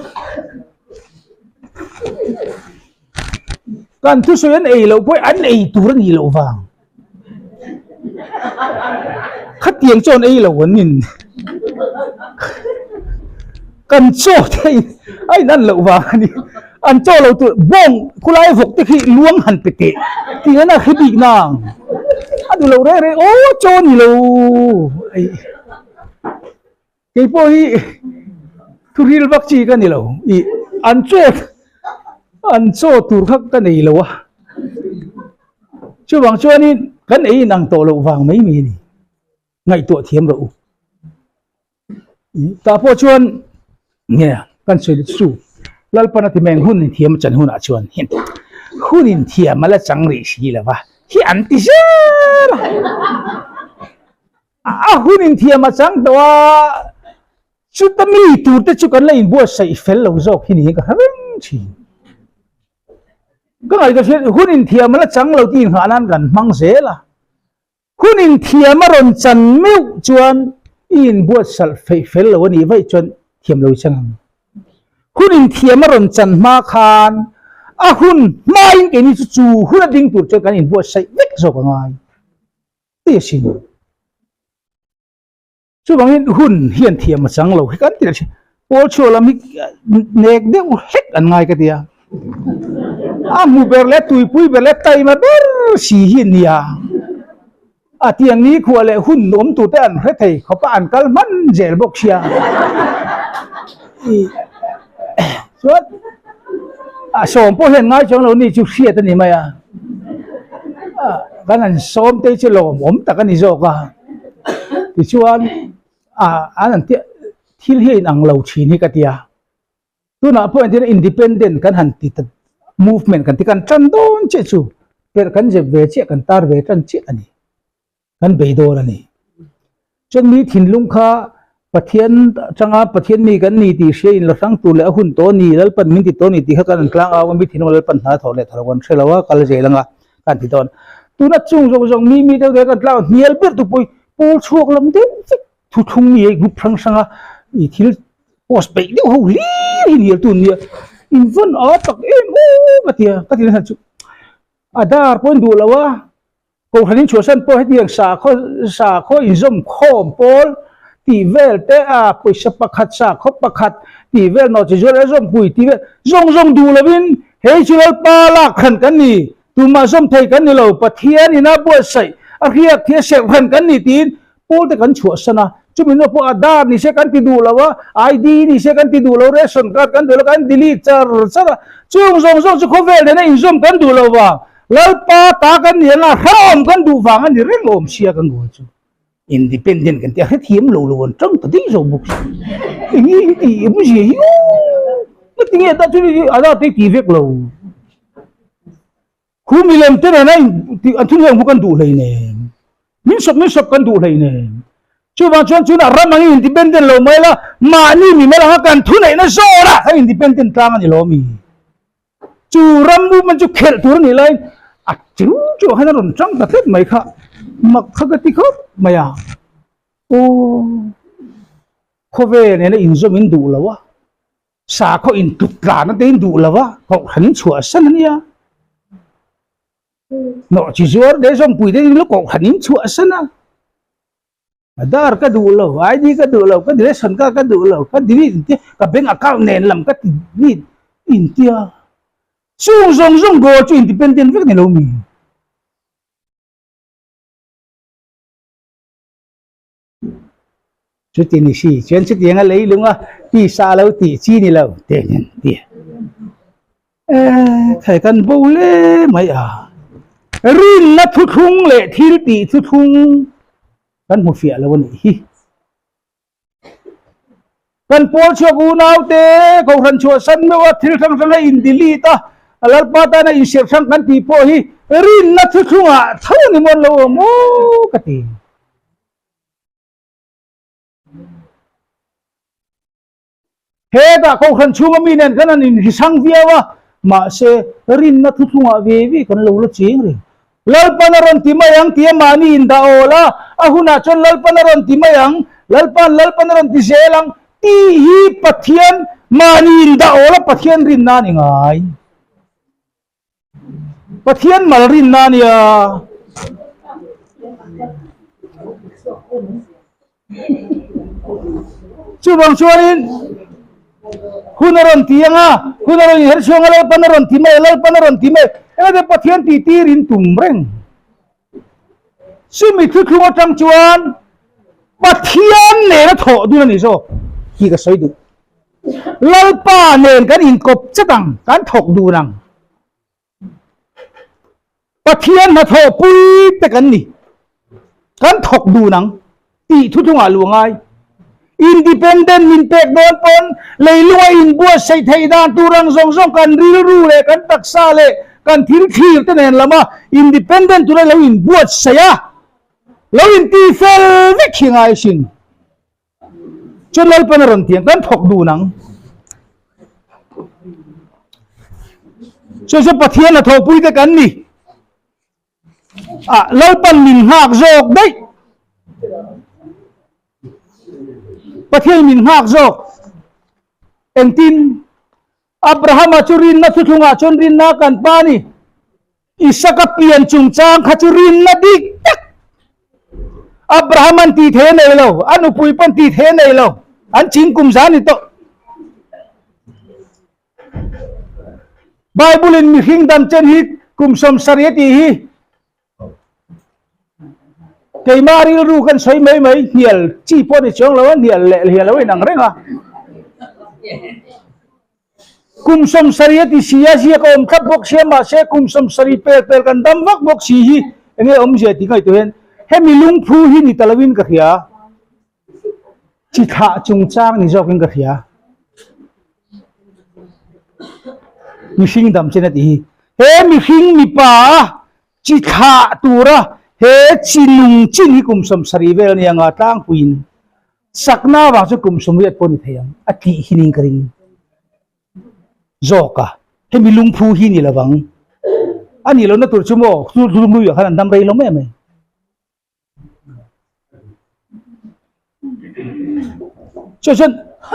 kan thu soyan ei lo poi an ei tur ni lo wang khat tiang chon ei lo nin kan cho thei ai nan lo wang ni an cho lo tu bong kulai vok te khi luang han pete ti na khibik nang adu lo re o cho ni lo ai cái bôi thu ri bác chi cái này lâu i ăn cho tur khắc cái này lâu chú bằng chuan in kan ấy năng tổ lộ vàng mấy mi ni ngày tuổi thiếm rồi ta po chuan nghe kan soi su lalpana ti meng hun thiam chan hun a chuan hin hun in thiam mala chang ri si la wa hi an ti sa a hun in thiam a chang to chu ta mi tu te chu kan lein bo sai fel lo zo hi ni ka hawen chiก็ไงก็เช่นหุ่นอินเทียมันละจังเราตีนหานั่นกันมังเสละหุ่นอินเทียมารอนจันมิวจวนอินบวชสัลเฟลวันนี้ไว้จนเทียมเราจังหุ่นอินเทียมารอนจันมาคานหุ่นมาอินเกนี่จู่หุ่นดิ่งตัวจนกันอินบวชใส่เวกโซกันไงตีสินจู่บางทีหุ่นเฮียนเทียมมาจังเราให้กันตีละสิโอชัวร์ละมิเนกเดียวเฮ็ดกันไงกันเดียมูเบลเล็ตตุยปุยเบลเล็ตไตมาเบลสีหินยาที่อย่างนี้ขวเลยหุ่นนมตัวเต้นเฮ้ยเขาป่านกัลมันเจลบกเชียส่วนสมพอเห็นง่ายจังเรานี่จุดเสียตัวนี้ไหมกันนั้นสมเตยจะลมผมแต่กันนี่โจกะที่ชวนอันนั้นที่เห็นอังเราชีนี่กันเดียตัวน่ะพวกที่อินดิเพนเดนต์กันหันติดmovement กันที่กันจันโดนเจจูเป็นกันจะเวชกันตาเวชันเจอันนี้กันเบโดอันนี้จนมีถิ่นลุงค้าประเทศจังหวะประเทศมีกันนี่ที่เชียนเราทั้งตัวแล้วหุ่นโตนี่แล้วปันมินติโตนี่ที่เขากันกลางเอาวันมีถิ่นแล้วปัญหาถอดเลยถอดวันเชื่อแล้วว่ากันเลยเจลังอ่ะกันที่ตอนตัวนั้นจงมีเท่าเดียวกันแล้วเนียลเปิดตัวปุยปูช่วงลำเด่นทุกทุ่งมีกุพลังสังอ่ะอีที่โพสไปเดี๋ยวเขาลีเนียลตัวเนี่ยอินฟันอาตักเอ็มโอ้ก็ที่นั่นจุดาร์พอนดูแล้วว่ากูหันชัวสันพอให้เดียงสาข้ออินซอมข้อมพอลตีเวลเตะปุยสปะขัดสาข้อปะขัดตีเวลนอจิจวลซอมปุยตีเวลซงดูแล้ววินเฮ้ยจุลปาลักขันกันนี่ตัวมาซอมไทยกันนี่เราปะเทียนี่นะบัวใส่เรียกเทียเสกขันกันนี่ตีนพูดแต่กันชัวสนะจุมินว่าพวกอาดาร์นี่เช็คกันที่ดูแล้วว่าไอดีนี่เช็คกันที่ดูแล้วเรชั่นการ์ดกันดูแล้วกันดิลิทจาร์ซะจุ่มจุ่มเขาเวลเนี่ยอินซุ่มกันดูแล้วว่าแล้วป้าตากันเนี่ยนะห้ามกันดูฟังกันนี่เรื่องอมเชียกันกูจุอินดิเพนเดนต์กันที่ให้ทีมล้วนๆจังตัดที่จะบุกนี่ที่ไม่ใช่ยูไม่ที่เนี่ยแต่จุดนี้อาดาร์ที่ทีเวกเราคุณมีเล่มเท่านั้นที่อันที่เรื่องพวกกันดูเลยเนี่ยมินสบกันดูเลยเนี่ยช่วยบางช่วงช่วยนะรำมันอินดิเพนเดนต์เราไม่ละมานี่มีไม่ละกันทุนไหนนะโซ่ละให้อินดิเพนเดนต์กลางกันนี่เรามีจู่รำดูมันจู่เขลตัวนี่เลยจู่ให้นั่นจังแต่เท็ดไม่ค่ะมักขกติเขาไม่อะโอ้เขาเวเนี่ยนะอินซอมินดูแล้ววะสาเขาอินตุกลานั่นเองดูแล้ววะเขาหันชัวสันนี่อะเนาะจิ๋วเดี๋ยวส่งปุ๋ยได้แล้วเขาหันชัวสันนะดาร์ก็ดูแล้วไอดีก็ดูแล้วก็เดรสก็ดูแล้วก็ดีนี่ที่ก็เป็นอากาศเน้นลำก็นี่อินเดียส่งgo to independent ก็เนี่ยเรามีจุดนี้สิเช่นจุดยังไงเลยลุงอ่ะที่ซาเราที่จีนี่เราเดี๋ยวใครกันบูเล่ไม่รินนัทุทุงเละที่ตีทุทุงกันหัวเฟียแล้ววันนี้กันปวดชัวกูนาวเตะเขาหันชัวสันไม่ว่าทิลทั้งสังให้อินดิลีตาแล้วป้าตาในอินเสียทั้งกันตีโพฮีรินนัทุทุงอ่ะเท่านี้มันเราโม่กติเฮ้ยเขาหันชัวมีเนี่ยกันนั่นอินสังเวียวะมาเสรินนัทุทุงอ่ะเววีกันเราละจริงเลยlalpanaron timayang tiya mani inda ola ahuna chon lalpanaron timayang lalpanaron ti selang tihi pathian mani inda ola pathian rin nani ngai pathian mal rin nani ya chubang chuanin hunaron tiyanga hunaron hersyong lalpanaron timay ada pathian titirin tumreng sumi thukhu atang chuan pathian ne na tho du ni so hi ka soi du lalpa nen kan in kop chatang kan thok du nang ปะเทียนมาโถปุ้ยแต่กันนี่กันถกดูหนังตีทุกงานหลวงไงอินดิเพนเดนต์มินเปกโดนปนเลยลวยอินบัวใส่ไทยดานตูรังสงสงกันริรู้เลยกันตักซาเลยกันทิ้งขี้ตั้งแต่ละมาอินดิเพนเดนต์ตัวเราอินบัวใส่ยาเราอินตีเฟลไม่ขี้ง่ายสิจนเราเป็นเรื่องเถียงกันถกดูหนังช่วยปะเทียนละโถปุ้ยแต่กันนี่เราเป็นมินหักโจกได้ประเทศมินหักโจกเอ็งตินอับราฮัมอาจุรินนัทุทุงอาจนรินนักันปานีอิสกเปลี่ยนจุงจางขจุรินนัดิกอับราฮัมันตีเทนเลยเราอันอุปุยปันตีเทนเลยเราอันจิงกุมจานิโตไบเบิลมีหิงดำเจนฮิกุมสมสริยตีฮีเกยมารีรู้กันสวยไหมเหี่ยลจี้พอดีช่วงแล้วเหี่ยลเหี่ยลแล้วนังเร่งอ่ะกุมสมสริยติเสียก็อมขับบกเสียมาเสกุมสมสริเปิลกันดำวักบกสีฮีเงี้ยอมเสียติงไอตัวเห็นเฮมิลุงพูฮีนี่ตะลวินกะเขียจิตหะจงจางนี่จอกินกะเขียมีหิงดำเจนติฮีเฮมีหิงมีป่าจิตหะตัวระเฮจินุงจินฮิกุมสมสรีเวลเนี่ยงาตั้งปุยนสักนาว่าจะกุมสมเวียดปนิเทียงอธิหินิงกริงโจกะเฮมิลุงพูหินี่ละบังอันนี้เราเนี่ยตัวชั่วโมงตัวลุงอยู่ขนาดดำไรเราไม่ฉัน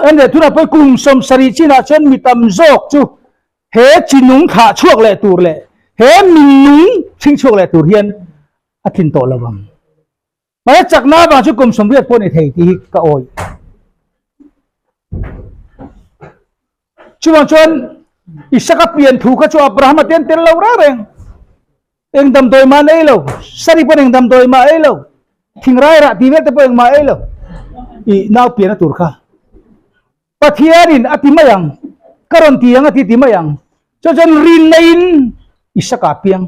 อันเดียทุนไปกุมสมสรีจินาฉันมีตำโจกจูเฮจินุงขาช่วงเละตัวเละเฮมินุงชิงช่วงเละตัวเฮียนอาทินโตละวังมาจากน้าบางชุกรมสมเด็จพ่อในไทยที่กะโอยช่วงชนอิสระเปลี่ยนถูกกับชัวอับราฮัมเตียนเตลเราเร่งเองดำโดยมาเอโลสริปเองดำโดยมาเอโลทิ้งไรระทีเวตเปเองมาเอโลอีน่าเปลี่ยนตัวข้าปะเทียรินอติมายังกรณตียังอติมายังจนรินในอิสระเปลี่ยน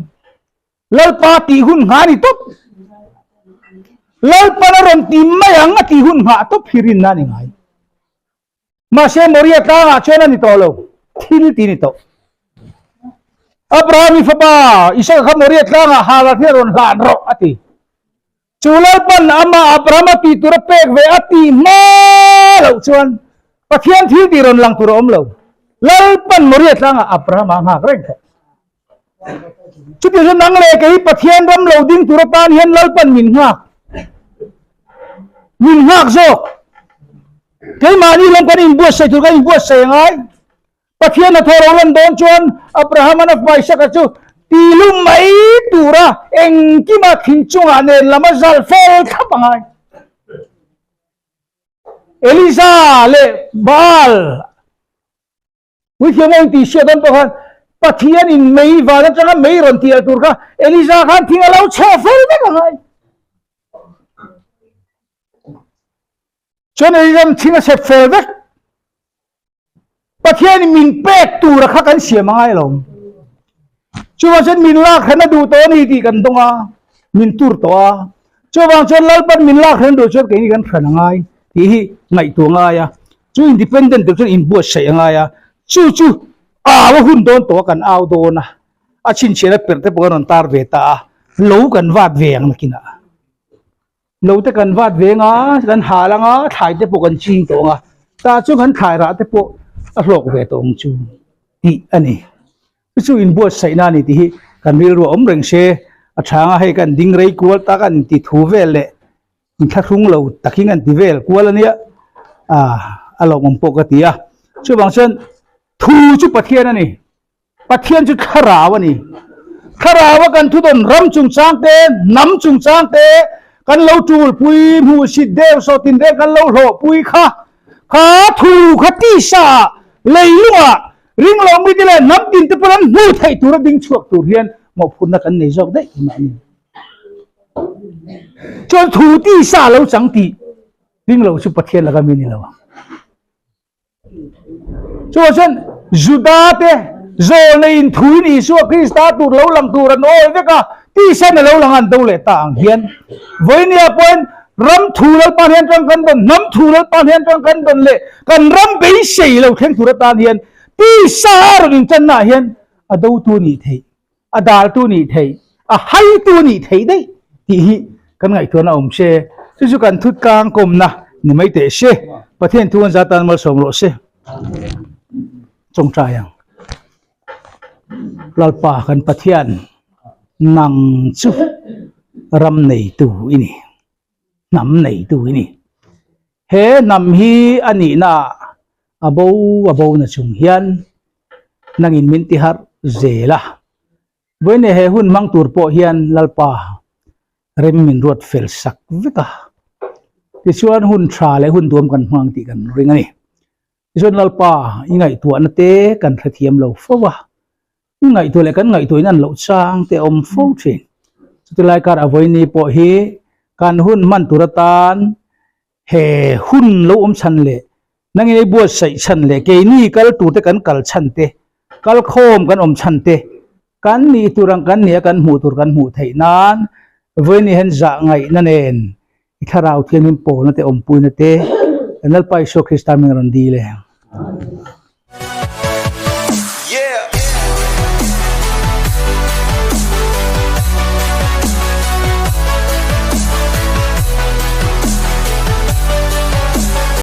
lalu pati hun ngani top lalu panaron timma yang ngati hun nga top hirin nani ngai masih moria tanga chona ni tolo til tini to Abraham ifaba isa ka moria tanga hala hiron lan ro ati chulal pan ama Abraham ati turapek ve ati ma lo chuan pathian thil ti ron lang turom lo lalu pan moria tanga Abraham nga rengชุดที่นั่งเลยกับปะเทียนรำเหลาดิ้งตุรปานเห็นเล่าปันมินหักโจกเกี่ยมานี่ลงกันอินบัวใส่ตุกันอินบัวใส่ยังไงปะเทียนน่ะทอรอนโดนชวนอับราฮัมนับไปสักจูตีลุมไม่ตุระเอ็งกี่มาทิ้งจงอันเนลมาซัลเฟลขับยังไงเอลิซาเลบาลวิธีมันตีเสียดันปะฮันปะเทียนอินไม่วาดจังไม่รอนที่อัลตุร์กะเอลิซาขันทิ้งเราเชฟเฟลได้ยังไงจนเอลิซาทิ้งเชฟเฟลได้ปะเทียนมินเป็ดตุระขักันเสียมั้งไงลงช่วงฉันมินลากเห็นดูตัวนี้ที่กันตรงอ่ะมินตุร์ตัวช่วงฉันเล่าปันมินลากเห็นดูช่วงนี้กันขนาดไงที่ไงตัวไงอ่ะช่วงอินดิเพนเดนต์ช่วงอินบัวใช่ยังไงอ่ะจู่ว่าหุ่นโดนตัวกันเอาโดนนะอาชินเชื่อเปิดแต่พวกนั้นตาร์เวตาลูกันวาดเวียงนะกินะลูแต่กันวาดเวียงอ่ะกันหาลังอ่ะถ่ายแต่พวกกันชิงตัวอ่ะตาช่วงกันถ่ายระแต่พวกโลกเวตองจูที่อันนี้ช่วงอินบัวใส่หน้านี่ที่กันมีรัวอมเริงเชอช่างให้กันดิ้งไรกัวตากันที่ทูเวลเละมันทักรุ่งเราตะกิ้งกันที่เวลกัวแล้วเนี่ยอารมณ์มันปกติอ่ะช่วงบางเช่นทูจุปะเทียนนี่ปะเทียนจุดขราวนี่ขราวกันทุดนรำจุงจางเตน้ำจุงจางเตกันเล่าจูลปุยมูสิเดวโซตินเดกันเล่าโหปุยข้าทูข้าตีสาเลยลัวริงเราไม่ได้เลยน้ำดินตะปนันหูไทยตัวระดิ่งชวกตัวเรียนหมอบคุณนักกันในจอกได้ไหมจนทูตีสาเราจังตีริงเราจุปะเทียนแล้วก็มีนี่แล้วช่วงฉันจุดาเต zo na in thui ni su Krista tu lo lang tu ran oi te ka ti san lo lang an do le ta ang hian voi ni apon ram thu lo pan hian tang kan don nam thu lo pan hian tang kan don le kan ram be sei lo theng tu ra tan hian ti sa ro nin chan na hian a do tu ni thei a dal tu ni thei a hai tu ni thei dei ti hi kan ngai tu na se chu kan thut kang kom na ni mai te se pathian thu an za tan mal som lo se chong tra yang lalpa kan pathian nang chu ram nei tu ini nam nei tu ini he nam hi ani na abo na chung hian nangin min ti har zela boine he hun mang tur po hian lalpa rem min ruat fel sak veka ti chuan hun thra le hun duam kan hmang ti kan ring ani ti chuan lalpa ingai tu an te kan thathiam lo fowa ngai tu le kan ngai tu nan lo chang te om fo thin chu lai kar avoi ni po hi kan hun man turatan he hun lo chan le nangi nei buat sai chan le ke ni kal tu te kan kal chan te kal khom kan chan te kan ni turang kan nia kan mu tur kan mu thei nan voi ni hen za ngai nanen ikharau thianin po na te om pu na te anal pai so Krista meng ron di le